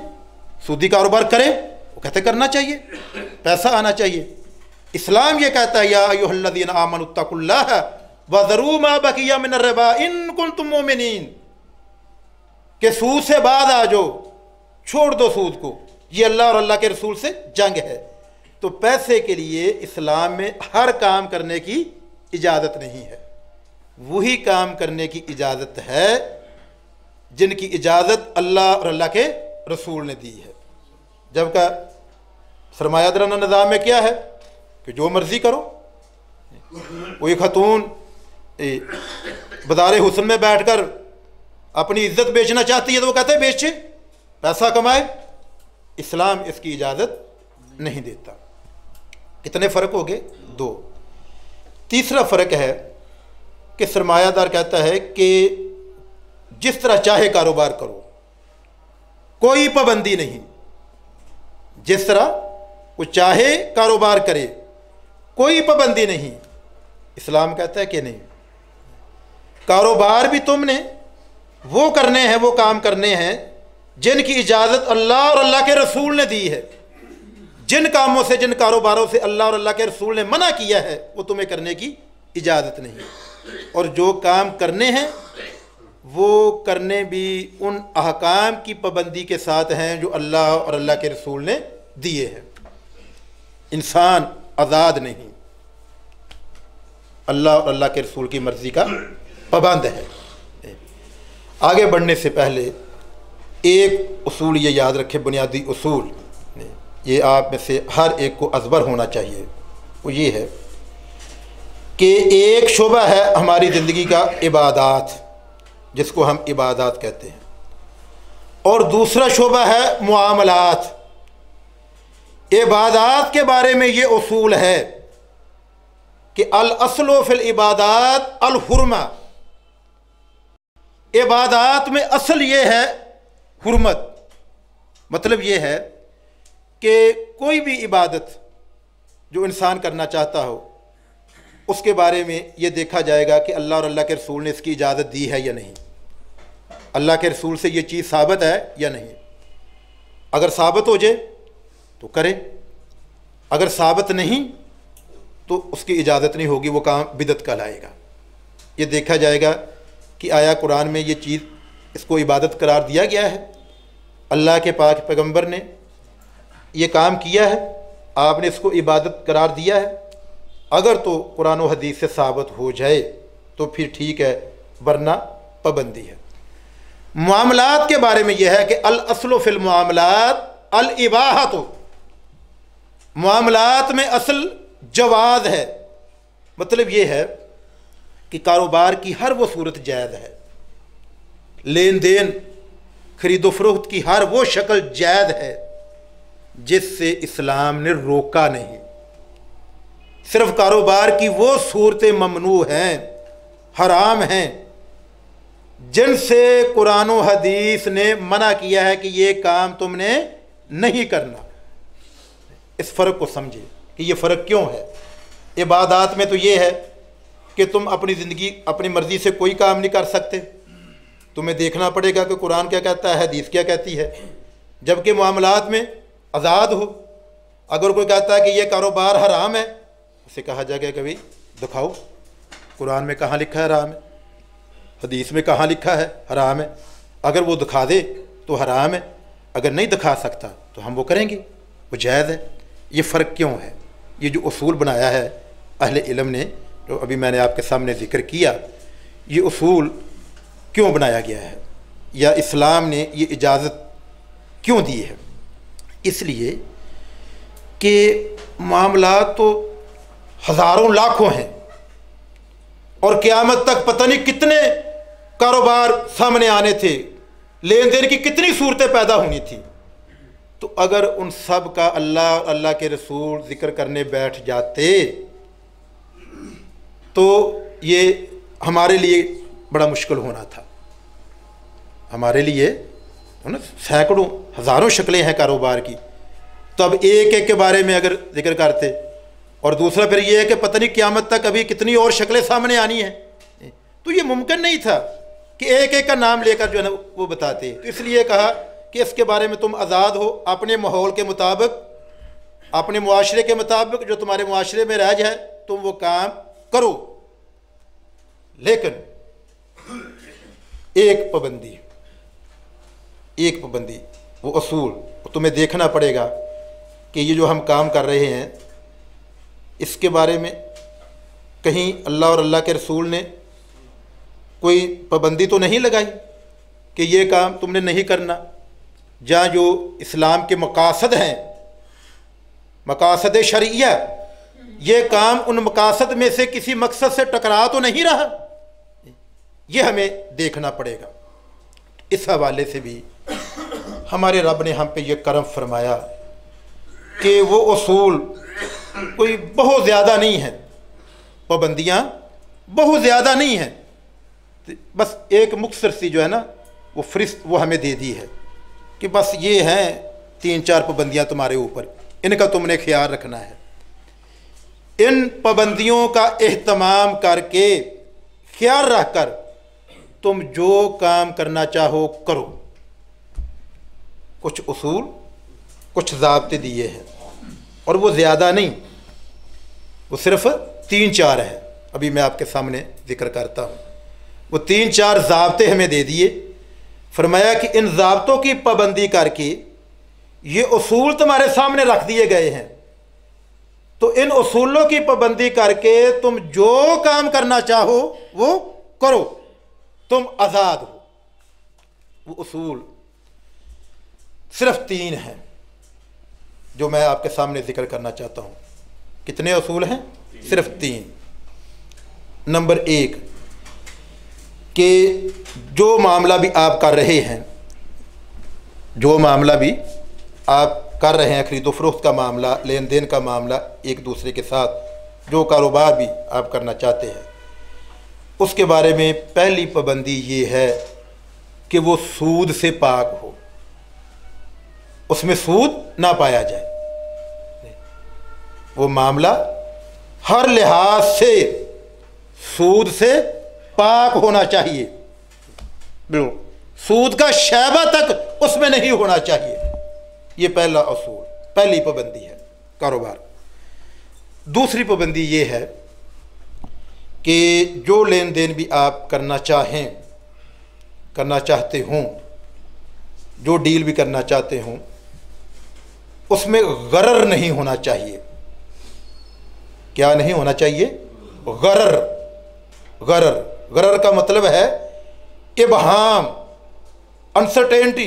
सूदी कारोबार करे, वो कहते करना चाहिए, पैसा आना चाहिए। इस्लाम ये कहता है या अय्युहल्लज़ीना आमनुत्तकुल्लाह वज़रू मा बकिया मिनर रिबा इन कुंतुम मुमिनीन, कि सूद से बाद आ जाओ, छोड़ दो सूद को, ये अल्लाह और अल्लाह के रसूल से जंग है। तो पैसे के लिए इस्लाम में हर काम करने की इजाज़त नहीं है, वही काम करने की इजाज़त है जिनकी इजाज़त अल्लाह और अल्लाह के रसूल ने दी है। जबकि सरमायादाराना निज़ाम में क्या है कि जो मर्ज़ी करो। कोई खतून बाज़ार हुस्न में बैठकर अपनी इज्जत बेचना चाहती है तो वो कहते हैं बेचे, पैसा कमाए। इस्लाम इसकी इजाज़त नहीं देता। कितने फ़र्क हो गए? दो। तीसरा फ़र्क है कि सरमायादार कहता है कि जिस तरह चाहे कारोबार करो, कोई पाबंदी नहीं, जिस तरह वो चाहे कारोबार करे, कोई पाबंदी नहीं। इस्लाम कहता है कि नहीं, कारोबार भी तुमने वो करने हैं, वो काम करने हैं जिनकी इजाज़त अल्लाह और अल्लाह के रसूल ने दी है। जिन कामों से, जिन कारोबारों से अल्लाह और अल्लाह के रसूल ने मना किया है, वो तुम्हें करने की इजाज़त नहीं। और जो काम करने हैं वो करने भी उन अहकाम की पाबंदी के साथ हैं जो अल्लाह और अल्लाह के रसूल ने दिए हैं। इंसान आज़ाद नहीं, अल्लाह और अल्लाह के रसूल की मर्ज़ी का पाबंद है। आगे बढ़ने से पहले एक उसूल ये याद रखें, बुनियादी उसूल ये आप में से हर एक को अज़बर होना चाहिए, वो ये है कि एक शोबा है हमारी ज़िंदगी का इबादात, जिसको हम इबादात कहते हैं, और दूसरा शोबा है मुआमलात। इबादात के बारे में ये उसूल है कि अल अस्लो फिल इबादात अल हुरमा, इबादात में असल ये है हुर्मत। मतलब ये है कि कोई भी इबादत जो इंसान करना चाहता हो उसके बारे में ये देखा जाएगा कि अल्लाह और अल्लाह के रसूल ने इसकी इजाज़त दी है या नहीं, अल्लाह के रसूल से ये चीज़ साबित है या नहीं। अगर साबित हो जाए तो करे, अगर साबित नहीं तो उसकी इजाज़त नहीं होगी, वो काम बिदअत कहलाएगा। ये देखा जाएगा कि आया कुरान में ये चीज़, इसको इबादत करार दिया गया है, अल्लाह के पाक पैगंबर ने ये काम किया है, आपने इसको इबादत करार दिया है। अगर तो कुरान और हदीस से साबित हो जाए तो फिर ठीक है, वरना पाबंदी है। मामलात के बारे में यह है कि अल अस्लो फिल मामलात अल इबाहत, मामलात में असल जवाज़ है। मतलब ये है कि कारोबार की हर वो सूरत जायज़ है, लेन देन खरीदो फरोख्त की हर वो शक्ल जायज़ है जिससे इस्लाम ने रोका नहीं। सिर्फ कारोबार की वो सूरतें ममनू हैं, हराम हैं, जिनसे कुरान और हदीस ने मना किया है कि ये काम तुमने नहीं करना। इस फ़र्क को समझे कि ये फ़र्क क्यों है। इबादात में तो ये है कि तुम अपनी ज़िंदगी अपनी मर्ज़ी से कोई काम नहीं कर सकते, तुम्हें देखना पड़ेगा कि कुरान क्या कहता है, हदीस क्या कहती है। जबकि मामलात में आज़ाद हो, अगर कोई कहता है कि ये कारोबार हराम है, उसे कहा जाएगा कि भाई दिखाओ कुरान में कहाँ लिखा है हराम है, हदीस में कहाँ लिखा है हराम है। अगर वो दिखा दे तो हराम है, अगर नहीं दिखा सकता तो हम वो करेंगे, वो जायज़ है। ये फ़र्क क्यों है? ये जो उसूल बनाया है अहले इल्म ने, जो अभी मैंने आपके सामने ज़िक्र किया, ये उसूल क्यों बनाया गया है या इस्लाम ने ये इजाज़त क्यों दी है? इसलिए कि मामलात तो हज़ारों लाखों हैं और क़यामत तक पता नहीं कितने कारोबार सामने आने थे, लेन देन की कितनी सूरतें पैदा होनी थी। तो अगर उन सब का अल्लाह अल्लाह के रसूल ज़िक्र करने बैठ जाते तो ये हमारे लिए बड़ा मुश्किल होना था। हमारे लिए ना सैकड़ों हज़ारों शक्लें हैं कारोबार की, तो अब एक एक के बारे में अगर जिक्र करते, और दूसरा फिर ये है कि पता नहीं क़यामत तक अभी कितनी और शक्लें सामने आनी हैं, तो ये मुमकिन नहीं था कि एक एक का नाम लेकर जो है ना वो बताते। तो इसलिए कहा कि इसके बारे में तुम आज़ाद हो, अपने माहौल के मुताबिक, अपने मुआशरे के मुताबिक, जो तुम्हारे मुआशरे में राज है तुम वो काम करो। लेकिन एक पाबंदी, एक पाबंदी, वो असूल तुम्हें देखना पड़ेगा कि ये जो हम काम कर रहे हैं इसके बारे में कहीं अल्लाह और अल्लाह के रसूल ने कोई पाबंदी तो नहीं लगाई कि ये काम तुमने नहीं करना। जहाँ जो इस्लाम के मकासद हैं, मकासद शरिया, ये काम उन मकासद में से किसी मकसद से टकरा तो नहीं रहा, ये हमें देखना पड़ेगा। इस हवाले से भी हमारे रब ने हम पे ये करम फरमाया कि वो उसूल कोई बहुत ज़्यादा नहीं है, पाबंदियाँ बहुत ज़्यादा नहीं हैं, बस एक मुख्तसर सी जो है ना वो फ़रिस्त वो हमें दे दी है कि बस ये हैं 3-4 पाबंदियाँ तुम्हारे ऊपर, इनका तुमने ख्याल रखना है। इन पाबंदियों का एहतमाम करके ख्याल रख कर तुम जो काम करना चाहो करो। कुछ उसूल, कुछ ज़ाब्ते दिए हैं और वो ज़्यादा नहीं, वो सिर्फ़ 3-4 है। अभी मैं आपके सामने ज़िक्र करता हूँ। वो 3-4 ज़ाब्ते हमें दे दिए, फरमाया कि इन ज़ाब्तों की पाबंदी करके ये उसूल तुम्हारे सामने रख दिए गए हैं, तो इन उसूलों की पाबंदी करके तुम जो काम करना चाहो वो करो, तुम आज़ाद हो। वो उसूल सिर्फ 3 हैं, जो मैं आपके सामने ज़िक्र करना चाहता हूँ। कितने असूल हैं? सिर्फ 3। नंबर 1 कि जो मामला भी आप कर रहे हैं, जो मामला भी आप कर रहे हैं, खरीदो फरोख्त का मामला, लेन देन का मामला, एक दूसरे के साथ जो कारोबार भी आप करना चाहते हैं, उसके बारे में पहली पाबंदी ये है कि वो सूद से पाक हो, उसमें सूद ना पाया जाए। वो मामला हर लिहाज से सूद से पाक होना चाहिए। बिल्कुल सूद का शैबा तक उसमें नहीं होना चाहिए। ये पहला असूल, पहली पाबंदी है कारोबार। दूसरी पाबंदी ये है कि जो लेन देन भी आप करना चाहें, करना चाहते हों, जो डील भी करना चाहते हों, उसमें गरर नहीं होना चाहिए। क्या नहीं होना चाहिए? गरर। गरर, गरर का मतलब है इबहाम, अनसर्टेनिटी,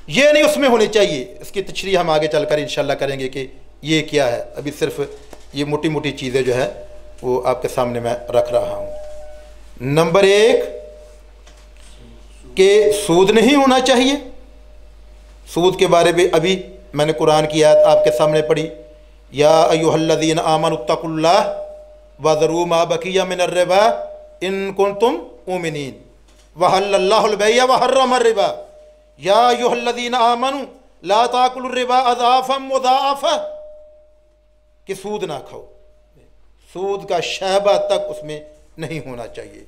ये नहीं उसमें होनी चाहिए। इसकी तशरीह हम आगे चलकर इंशाल्लाह करेंगे कि ये क्या है। अभी सिर्फ ये मोटी मोटी चीज़ें जो है वो आपके सामने मैं रख रहा हूँ। नंबर 1 कि सूद नहीं होना चाहिए। सूद के बारे में अभी मैंने कुरान की आयत आपके सामने पढ़ी, या अय्युहल्लज़ीना आमनुत्तकुल्लाह वज़रू मा बकिया मिनर रिबा इन कुंतुम मुमिनीन वहल्लल्लाहुल बैअ वहर्रमर रिबा या अय्युहल्लज़ीना आमनु ला ताकुलुर रिबा अज़ाफ़म मुज़ाअफ़ा, कि सूद ना खाओ, सूद का शैबा तक उसमें नहीं होना चाहिए।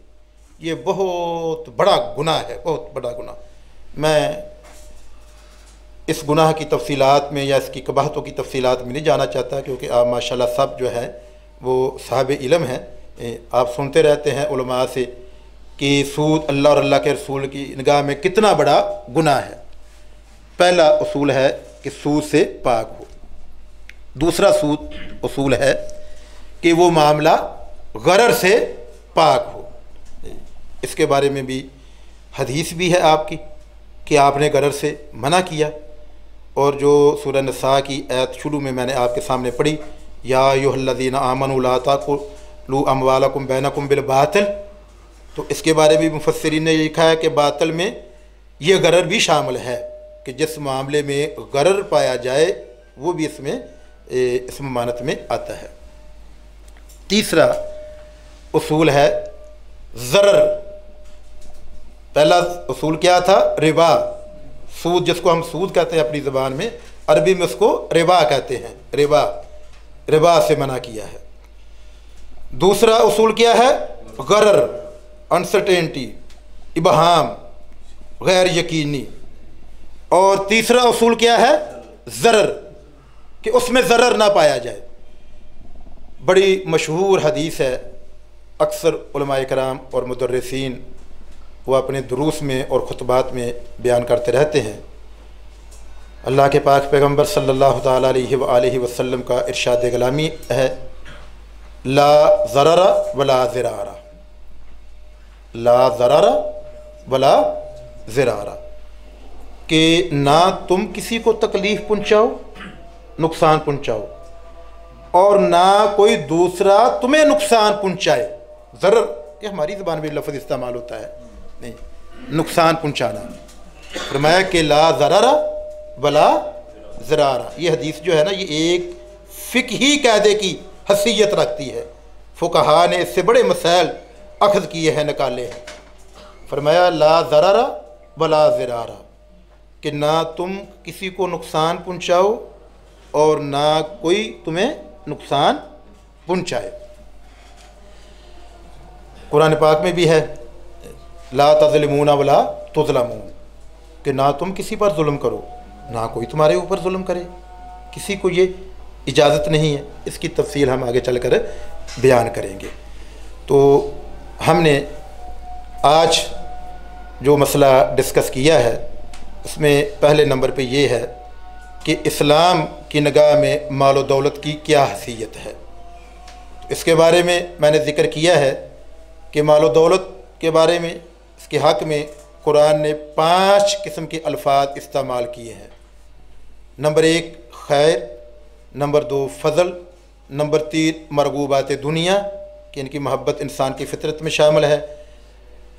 ये बहुत बड़ा गुनाह है, बहुत बड़ा गुनाह। मैं इस गुनाह की तफसीलात में या इसकी कबाहतों की तफसीलात में नहीं जाना चाहता, क्योंकि आप माशाल्लाह सब जो है वो साहिब इल्म हैं। आप सुनते रहते हैं उलमा से कि सूद अल्लाह और अल्लाह के रसूल की निगाह में कितना बड़ा गुनाह है। पहला उसूल है कि सूद से पाक हो। दूसरा उसूल है कि वो मामला गरर से पाक हो। इसके बारे में भी हदीस भी है आपकी कि आपने गरर से मना किया। और जो सूरह निसा की आयत शुरू में मैंने आपके सामने पढ़ी, या अय्युहल्लज़ीना आमनु ला ताकुलू अमवालकुम बैनकुम बिल बातिल, तो इसके बारे में मुफस्सिरीन ने लिखा है कि बातिल में ये गरर भी शामिल है, कि जिस मामले में गरर पाया जाए वो भी इसमें ममानत में आता है। तीसरा उसूल है ज़रर। पहला उसूल क्या था? रिबा, सूद, जिसको हम सूद कहते हैं अपनी ज़बान में, अरबी में उसको रिबा कहते हैं। रिबा, रिबा से मना किया है। दूसरा उसूल क्या है? गरर, अनसर्टेनिटी, इबहाम, गैर यकीनी। और तीसरा उसूल क्या है? ज़रर, कि उसमें ज़रर ना पाया जाए। बड़ी मशहूर हदीस है, अक्सर उलमाए कराम और मुदर्रिसीन वो अपने दुरूस में और खुतबात में बयान करते रहते हैं। अल्लाह के पाक पैगम्बर सल्लल्लाहु ताला अलैहि वसल्लम का इरशाद ग़लामी है, ला ज़ररा वला ज़िरारा, ला ज़ररा वला ज़िरारा, कि ना तुम किसी को तकलीफ़ पहुँचाओ, नुकसान पहुँचाओ, और ना कोई दूसरा तुम्हें नुकसान पहुँचाए। ज़रर ये हमारी ज़बान में लफ्ज़ इस्तेमाल होता है, नहीं, नुकसान पहुँचाना। फरमाया कि ला ज़ररा वला ज़रारा। ये हदीस जो है ना, ये एक फ़िक़ही कायदे की हैसियत रखती है। फ़ुक़हा ने इससे बड़े मसाइल अख़ज़ किए हैं, निकाले हैं। फरमाया ला ज़ररा वला ज़रारा, कि ना तुम किसी को नुकसान पहुँचाओ और ना कोई तुम्हें नुकसान पहुँचाए। कुरान पाक में भी है, ला तज़लिमूना वला तुज़लमून, कि ना तुम किसी पर जुल्म करो, ना कोई तुम्हारे ऊपर जुल्म करे। किसी को ये इजाज़त नहीं है। इसकी तफसील हम आगे चलकर बयान करेंगे। तो हमने आज जो मसला डिस्कस किया है, उसमें पहले नंबर पे ये है कि इस्लाम की निगाह में माल और दौलत की क्या हैसियत है। तो इसके बारे में मैंने ज़िक्र किया है कि माल और दौलत के बारे में, इसके हक़ में कुरान ने 5 किस्म के अल्फाज इस्तेमाल किए हैं। नंबर 1 खैर, नंबर 2 फ़ज़ल, नंबर 3 मरगूबात दुनिया कि इनकी मोहब्बत इंसान की फितरत में शामिल है,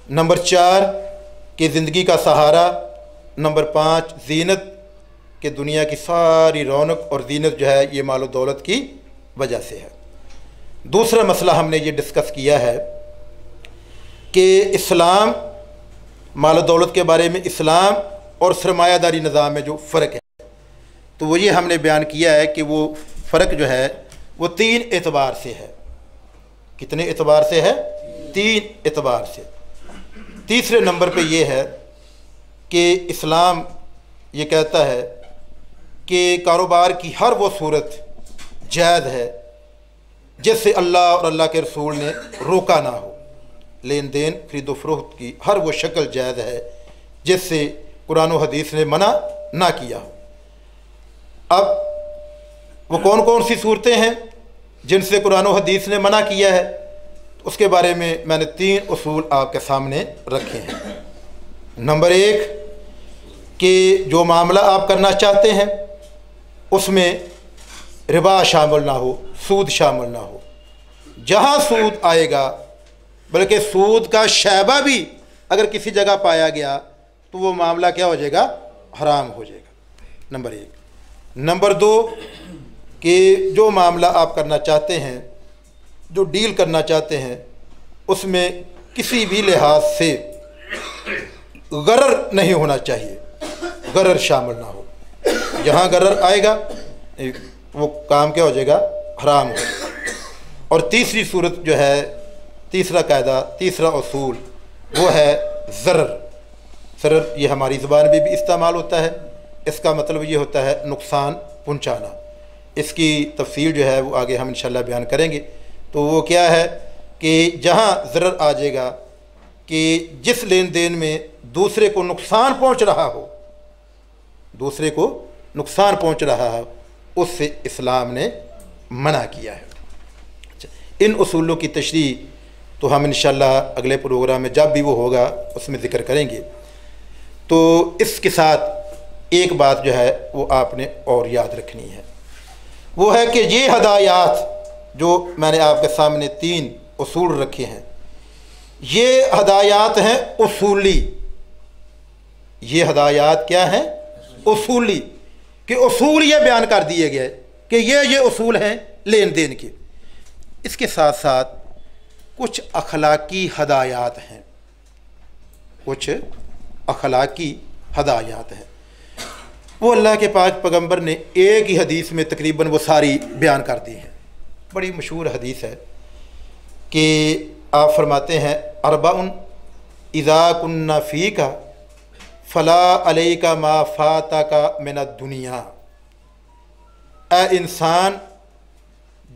नंबर 4 कि ज़िंदगी का सहारा, नंबर 5 ज़ीनत कि दुनिया की सारी रौनक और ज़ीनत जो है ये माल और दौलत की वजह से है। दूसरा मसला हमने ये डिस्कस किया है कि इस्लाम, माल और दौलत के बारे में इस्लाम और सरमायादारी निज़ाम में जो फ़र्क है, तो वो ये हमने बयान किया है कि वो फ़र्क जो है वो 3 एतबार से है। कितने एतबार से है? 3 एतबार से। तीसरे नंबर पे ये है कि इस्लाम ये कहता है कि कारोबार की हर वो सूरत जायज़ है जिससे अल्लाह और अल्लाह के रसूल ने रोका ना हो। लेन देन, खरीदो फरोख्त की हर वो शक्ल जायज़ है जिससे कुरान और हदीस ने मना ना किया हो। अब वो कौन कौन सी सूरतें हैं जिनसे कुरान और हदीस ने मना किया है, उसके बारे में मैंने 3 उसूल आपके सामने रखे हैं। नंबर 1 कि जो मामला आप करना चाहते हैं उसमें रिबा शामिल ना हो, सूद शामिल ना हो। जहाँ सूद आएगा, बल्कि सूद का शैबा भी अगर किसी जगह पाया गया तो वो मामला क्या हो जाएगा? हराम हो जाएगा। नंबर 1। नंबर 2 कि जो मामला आप करना चाहते हैं, जो डील करना चाहते हैं, उसमें किसी भी लिहाज से गरर नहीं होना चाहिए, गरर शामिल ना हो। जहाँ गरर आएगा वो काम क्या हो जाएगा? हराम हो जाएगा। और तीसरी सूरत जो है, तीसरा कायदा, तीसरा उसूल वो है ज़रर। ज़रर ये हमारी ज़ुबान में भी इस्तेमाल होता है। इसका मतलब ये होता है नुकसान पहुँचाना। इसकी तफसील जो है वो आगे हम इंशाल्लाह बयान करेंगे। तो वो क्या है कि जहाँ ज़रर आ जाएगा कि जिस लेन देन में दूसरे को नुकसान पहुँच रहा हो, दूसरे को नुकसान पहुँच रहा है, उससे इस्लाम ने मना किया है। अच्छा, इन उसूलों की तशरीह तो हम इंशाल्लाह अगले प्रोग्राम में जब भी वो होगा उसमें ज़िक्र करेंगे। तो इसके साथ एक बात जो है वो आपने और याद रखनी है, वो है कि ये हदायत जो मैंने आपके सामने 3 उसूल रखे हैं, ये हदायत हैं उसूली। ये हदायत क्या हैं? उसूली। कि उसूल ये बयान कर दिए गए कि ये उसूल हैं लेन देन के। इसके साथ साथ कुछ अखलाकी हदायत हैं, कुछ अखलाकी हदायत हैं। वो अल्लाह के पाक पैगंबर ने एक ही हदीस में तकरीबन वो सारी बयान कर दी हैं। बड़ी मशहूर हदीस है कि आप फरमाते हैं, अरबाउन इज़ा कुन्ना फ़ीका फ़ला अलैका मा फ़ातका मिनद दुनिया। ए इंसान,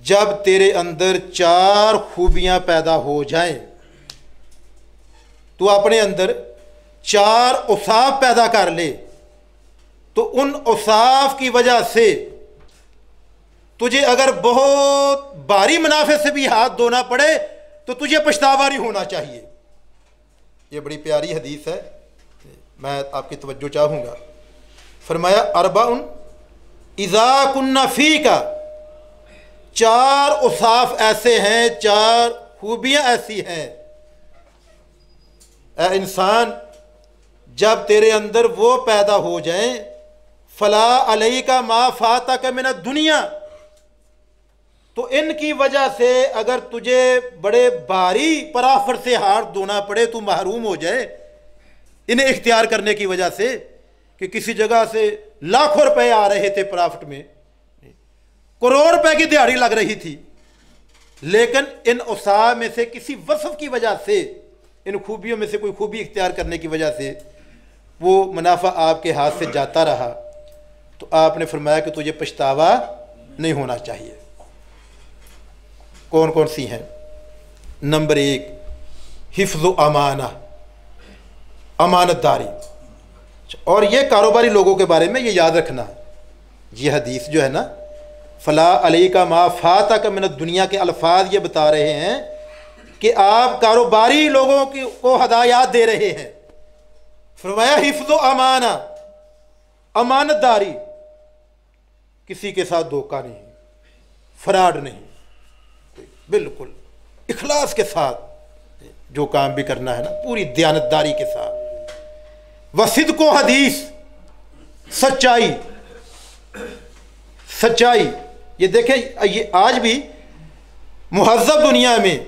जब तेरे अंदर 4 खूबियाँ पैदा हो जाएं, तो अपने अंदर 4 औसाफ पैदा कर ले, तो उन औसाफ की वजह से तुझे अगर बहुत भारी मुनाफे से भी हाथ धोना पड़े तो तुझे पछतावा नहीं होना चाहिए। ये बड़ी प्यारी हदीस है, मैं आपकी तवज्जो चाहूँगा। फरमाया अरबाउन इज़ा कुन्ना फ़ीका, 4 औसाफ ऐसे हैं, 4 खूबियाँ ऐसी हैं, ए इंसान जब तेरे अंदर वो पैदा हो जाएं, फ़ला अलैका मा फ़ातका मिनद दुनिया, तो इनकी वजह से अगर तुझे बड़े भारी पराफर से हाथ धोना पड़े, तू महरूम हो जाए इन्हें इख्तियार करने की वजह से, कि किसी जगह से लाखों रुपए आ रहे थे प्रॉफिट में, करोड़ रुपए की दिहाड़ी लग रही थी, लेकिन इन औसाफ में से किसी वसफ की वजह से, इन खूबियों में से कोई खूबी इख्तियार करने की वजह से वो मुनाफा आपके हाथ से जाता रहा, तो आपने फरमाया कि तुझे पछतावा नहीं होना चाहिए। कौन कौन सी हैं? नंबर 1 हिफ्ज़ अमाना, अमानतदारी। और ये कारोबारी लोगों के बारे में ये याद रखना, ये हदीस जो है ना, फ़ला अलैका मा फ़ातका मिनद दुनिया के अल्फाज ये बता रहे हैं कि आप कारोबारी लोगों को हदायत दे रहे हैं। फरमाया हिफ्ज़ अमाना, अमानतदारी, किसी के साथ धोखा नहीं, फ्रॉड नहीं, बिल्कुल इखलास के साथ जो काम भी करना है ना, पूरी दयानतदारी के साथ। वसिद को हदीस, सच्चाई, सच्चाई। ये देखें, ये आज भी मुहज़्ज़ब दुनिया में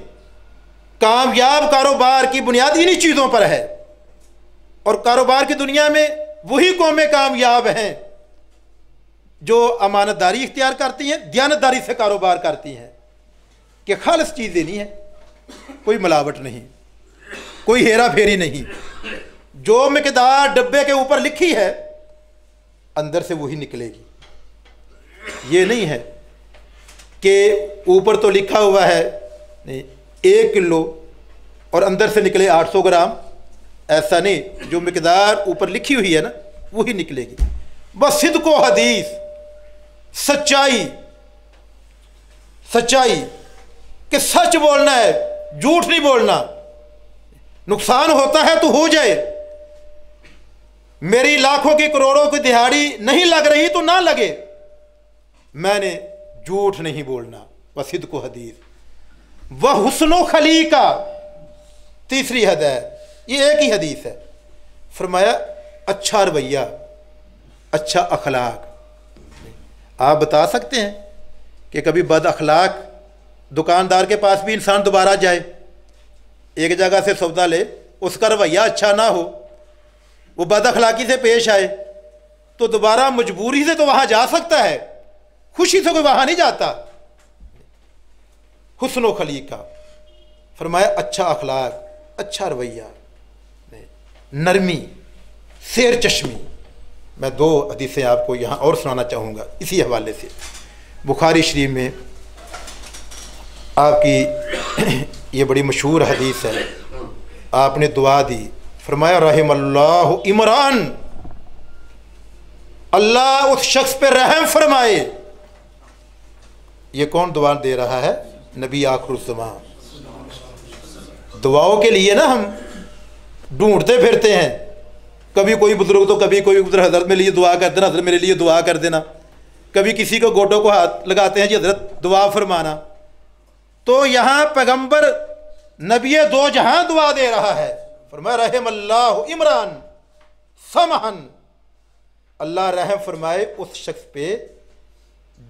कामयाब कारोबार की बुनियाद इन्हीं चीज़ों पर है। और कारोबार की दुनिया में वही कौमें कामयाब हैं जो अमानतदारी इख्तियार करती हैं, दयानतदारी से कारोबार करती हैं, कि खालिस चीज़ें नहीं है, कोई मिलावट नहीं, कोई हेरा फेरी नहीं, जो मिकदार डब्बे के ऊपर लिखी है अंदर से वही निकलेगी। ये नहीं है कि ऊपर तो लिखा हुआ है नहीं 1 किलो और अंदर से निकले 800 ग्राम, ऐसा नहीं, जो मिकदार ऊपर लिखी हुई है ना वही निकलेगी। बस सिद्को हदीस, सच्चाई, सच्चाई कि सच बोलना है, झूठ नहीं बोलना। नुकसान होता है तो हो जाए, मेरी लाखों की करोड़ों की दिहाड़ी नहीं लग रही तो ना लगे, मैंने झूठ नहीं बोलना। वह सिद्को हदीस, वह हुस्नो खली का तीसरी हद है, ये एक ही हदीस है। फरमाया अच्छा रवैया, अच्छा अखलाक। आप बता सकते हैं कि कभी बद अखलाक दुकानदार के पास भी इंसान दोबारा जाए, एक जगह से सौदा ले, उसका रवैया अच्छा ना हो, वो बद अखलाकी से पेश आए, तो दोबारा मजबूरी से तो वहाँ जा सकता है, खुशी से कोई वहाँ नहीं जाता। हुस्नो खलीका, फरमाया अच्छा अखलाक, अच्छा रवैया, नरमी, शेर चश्मी। मैं 2 हदीसें आपको यहाँ और सुनाना चाहूँगा इसी हवाले से। बुखारी शरीफ में आपकी ये बड़ी मशहूर हदीस है, आपने दुआ दी, फरमाया रहमल्लाहु इमरान, अल्लाह उस शख्स पे रहम फरमाए। ये कौन दुआ दे रहा है? नबी आखिरुज़्ज़मान। दुआओं के लिए ना हम ढूंढते फिरते हैं, कभी कोई बुजुर्ग तो कभी कोई उधर, हजरत मेरे लिए दुआ कर देना, हजरत मेरे लिए दुआ कर देना, कभी किसी को गोडों को हाथ लगाते हैं जी हजरत दुआ फरमाना। तो यहाँ पैगंबर नबी दो जहां दुआ दे रहा है, फरमाया रहमल्लाहु इमरान समहन, अल्लाह रहम फरमाए उस शख्स पे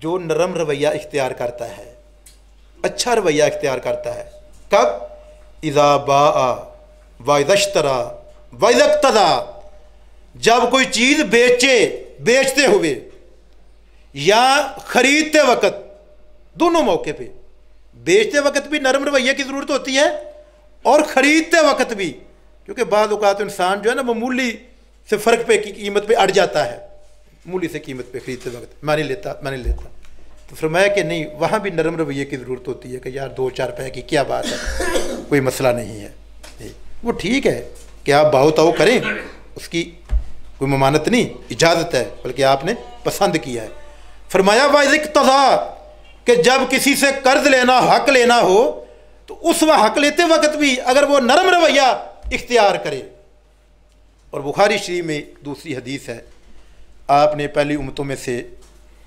जो नरम रवैया इख्तियार करता है, अच्छा रवैया इख्तियार करता है। कब? इज़ा बाआ वाइदश्तरा वाइदक्तदा, जब कोई चीज़ बेचते हुए या खरीदते वक्त, दोनों मौके पे, बेचते वक्त भी नरम रवैये की ज़रूरत होती है और ख़रीदते वक्त भी, क्योंकि बाद औक़ात इंसान जो है ना मामूली से फ़र्क पे की कीमत पे अड़ जाता है, मूली से कीमत पे खरीदते वक्त मैं नहीं लेता। तो फरमाया कि नहीं, वहाँ भी नरम रवैये की ज़रूरत होती है कि यार 2-4 पैसे की क्या बात है, कोई मसला नहीं है, वो ठीक है कि आप भाव ताव करें, उसकी कोई ममानत नहीं, इजाज़त है, बल्कि आपने पसंद किया है। फरमाया वाइज़िक्तज़ा, कि जब किसी से कर्ज लेना, हक लेना हो, तो उस वह हक लेते वक्त भी अगर वो नरम रवैया इख्तियार करे। और बुखारी शरीफ में दूसरी हदीस है, आपने पहली उम्मतों में से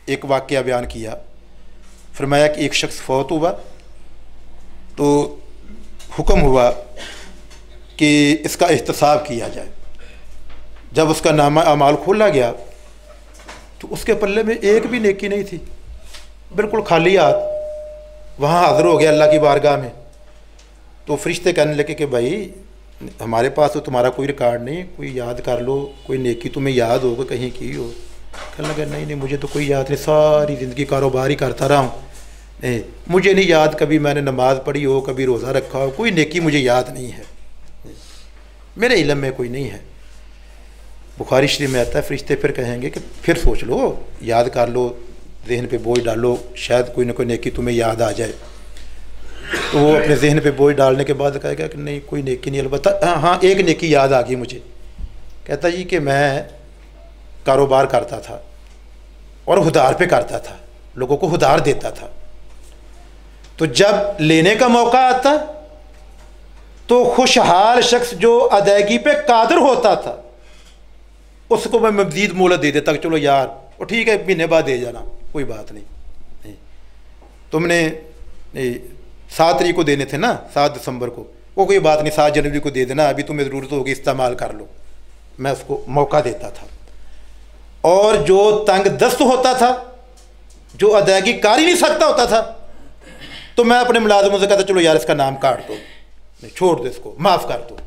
एक वाक़या बयान किया, फरमाया कि एक शख्स फौत हुआ तो हुक्म हुआ कि इसका एहतसाब किया जाए। जब उसका नामा अमाल खोला गया तो उसके पल्ले में एक भी नेकी नहीं थी, बिल्कुल खाली हाथ वहाँ हाज़िर हो गया अल्लाह की बारगाह में। तो फरिश्ते कहने लगे कि भाई हमारे पास तो तुम्हारा कोई रिकॉर्ड नहीं, कोई याद कर लो, कोई नेकी तुम्हें याद होगा कहीं की हो। कहने लगा नहीं मुझे तो कोई याद नहीं, सारी ज़िंदगी कारोबार ही करता रहा हूँ, मुझे नहीं याद कभी मैंने नमाज़ पढ़ी हो, कभी रोज़ा रखा हो, कोई नेकी मुझे याद नहीं है, मेरे इल्म में कोई नहीं है। बुखारी शरीफ में आता है फरिश्ते फिर कहेंगे कि फिर सोच लो, याद कर लो, जहन पे बोझ डालो, शायद कोई ना कोई नेकी तुम्हें याद आ जाए। तो वो अपने जहन पे बोझ डालने के बाद कहेगा कि नहीं कोई नेकी नहीं, अलबत्ता हाँ एक नेकी याद आ गई मुझे। कहता जी कि मैं कारोबार करता था और उधार पे करता था, लोगों को उधार देता था, तो जब लेने का मौका आता तो खुशहाल शख्स जो अदायगी पे कादिर होता था उसको मैं मज़ीद मोहलत दे देता कि चलो यार वो ठीक है महीने बाद दे जाना, कोई बात नहीं, तुमने 7 तारीख को देने थे ना, 7 दिसंबर को, वो कोई बात नहीं, 7 जनवरी को दे देना, अभी तुम्हें ज़रूरत होगी इस्तेमाल कर लो। मैं उसको मौका देता था। और जो तंग दस्त होता था, जो अदायगी कर ही नहीं सकता होता था, तो मैं अपने मुलाजिमों से कहता चलो यार इसका नाम काट दो, छोड़ दो, इसको माफ़ कर दो।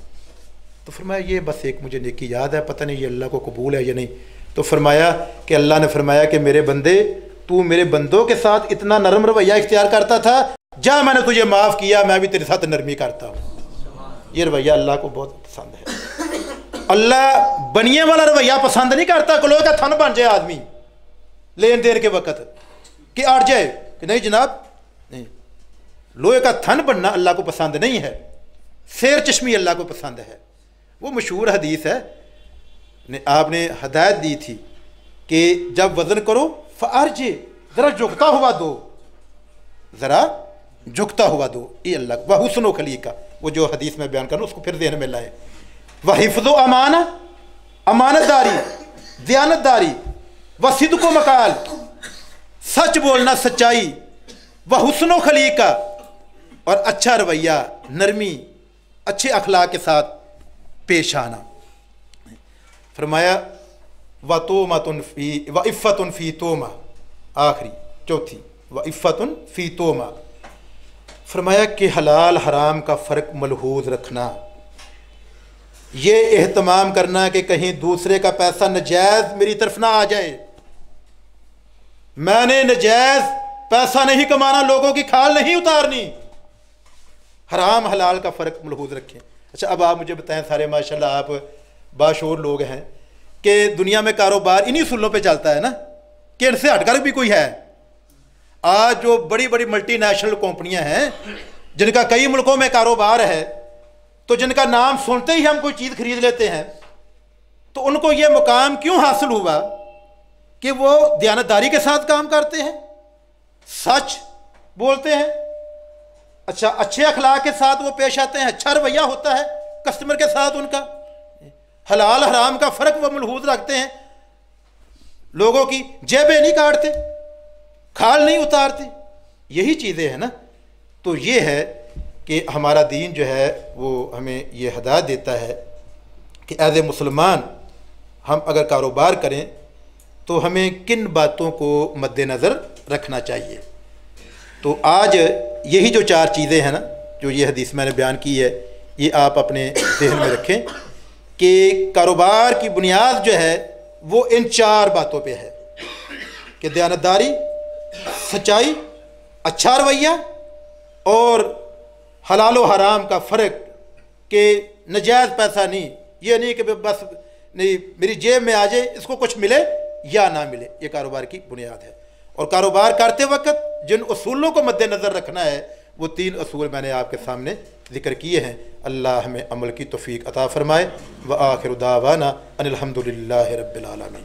तो फरमाया ये बस एक मुझे नेकी याद है, पता नहीं ये अल्लाह को कबूल है या नहीं। तो फरमाया कि अल्लाह ने फरमाया कि मेरे बंदे, तू मेरे बंदों के साथ इतना नरम रवैया इख्तियार करता था, जा मैंने तुझे माफ़ किया, मैं भी तेरे साथ नरमी करता हूँ। ये रवैया अल्लाह को बहुत पसंद है। अल्लाह बनिए वाला रवैया पसंद नहीं करता कि लोहे का थन बन जाए आदमी लेन देन के वक़्त, कि अड़ जाए कि नहीं जनाब, नहीं, लोहे का थन बनना अल्लाह को पसंद नहीं है, शेर चश्मी अल्लाह को पसंद है। वो मशहूर हदीस है, आपने हदायत दी थी कि जब वज़न करो फ़अर्जे, ज़रा झुकता हुआ दो, ज़रा झुकता हुआ दो। ये अल्लाह वह हुस्न खलीका, वो जो हदीस में बयान करूँ उसको फिर ज़हन में लाए। वह हिफ्ज़ो अमाना, अमानतदारी, दयानतदारी, व सिद्क़ो मकाल, सच बोलना, सच्चाई, व हुस्न खलीका, और अच्छा रवैया, नरमी, अच्छे अखलाक के साथ पेश आना। फरमाया व तोमतुन फ़ी व इफ़्फ़तुन फ़ी तोमा, आखिरी चौथी, व इफ़्फ़तुन फ़ी तोमा। फरमाया कि हलाल हराम का फ़र्क मलहूज़ रखना, ये एहतमाम करना कि कहीं दूसरे का पैसा नजायज़ मेरी तरफ ना आ जाए। मैंने नजायज़ पैसा नहीं कमाना, लोगों की खाल नहीं उतारनी। हराम हलाल का फ़र्क मलहूज़ रखें। अच्छा, अब आप मुझे बताएं, सारे माशाल्लाह आप बाशऊर लोग हैं कि दुनिया में कारोबार इन्हीं उसूलों पे चलता है ना, कि इनसे हटकर भी कोई है? आज जो बड़ी बड़ी मल्टीनेशनल कंपनियां हैं जिनका कई मुल्कों में कारोबार है, तो जिनका नाम सुनते ही हम कोई चीज़ खरीद लेते हैं, तो उनको ये मुकाम क्यों हासिल हुआ कि वो दयानतदारी के साथ काम करते हैं, सच बोलते हैं, अच्छा अच्छे अखलाक के साथ वो पेश आते हैं, अच्छा रवैया होता है कस्टमर के साथ उनका, हलाल हराम का फ़र्क वो मलहूज़ रखते हैं, लोगों की जेबें नहीं काटते, खाल नहीं उतारते। यही चीज़ें हैं ना। तो ये है कि हमारा दीन जो है वो हमें ये हदायत देता है कि एज़ ए मुसलमान हम अगर कारोबार करें तो हमें किन बातों को मद्देनज़र रखना चाहिए। तो आज यही जो 4 चीज़ें हैं ना, जो ये हदीस मैंने बयान की है, ये आप अपने ज़हन में रखें कि कारोबार की बुनियाद जो है वो इन 4 बातों पे है कि दयानतदारी, सच्चाई, अच्छा रवैया और हलाल व हराम का फ़र्क, कि नजायज़ पैसा नहीं, ये नहीं कि बस नहीं मेरी जेब में आ जाए, इसको कुछ मिले या ना मिले, ये कारोबार की बुनियाद है। और कारोबार करते वक्त जिन उसूलों को मद्देनज़र रखना है, वो 3 असूल मैंने आपके सामने ज़िक्र किए हैं। अल्लाह हमें अमल की तौफ़ीक़ अता फ़रमाए। व आखिर दावाना अनिल हम्दुलिल्लाहि रब्बिल आलमीन।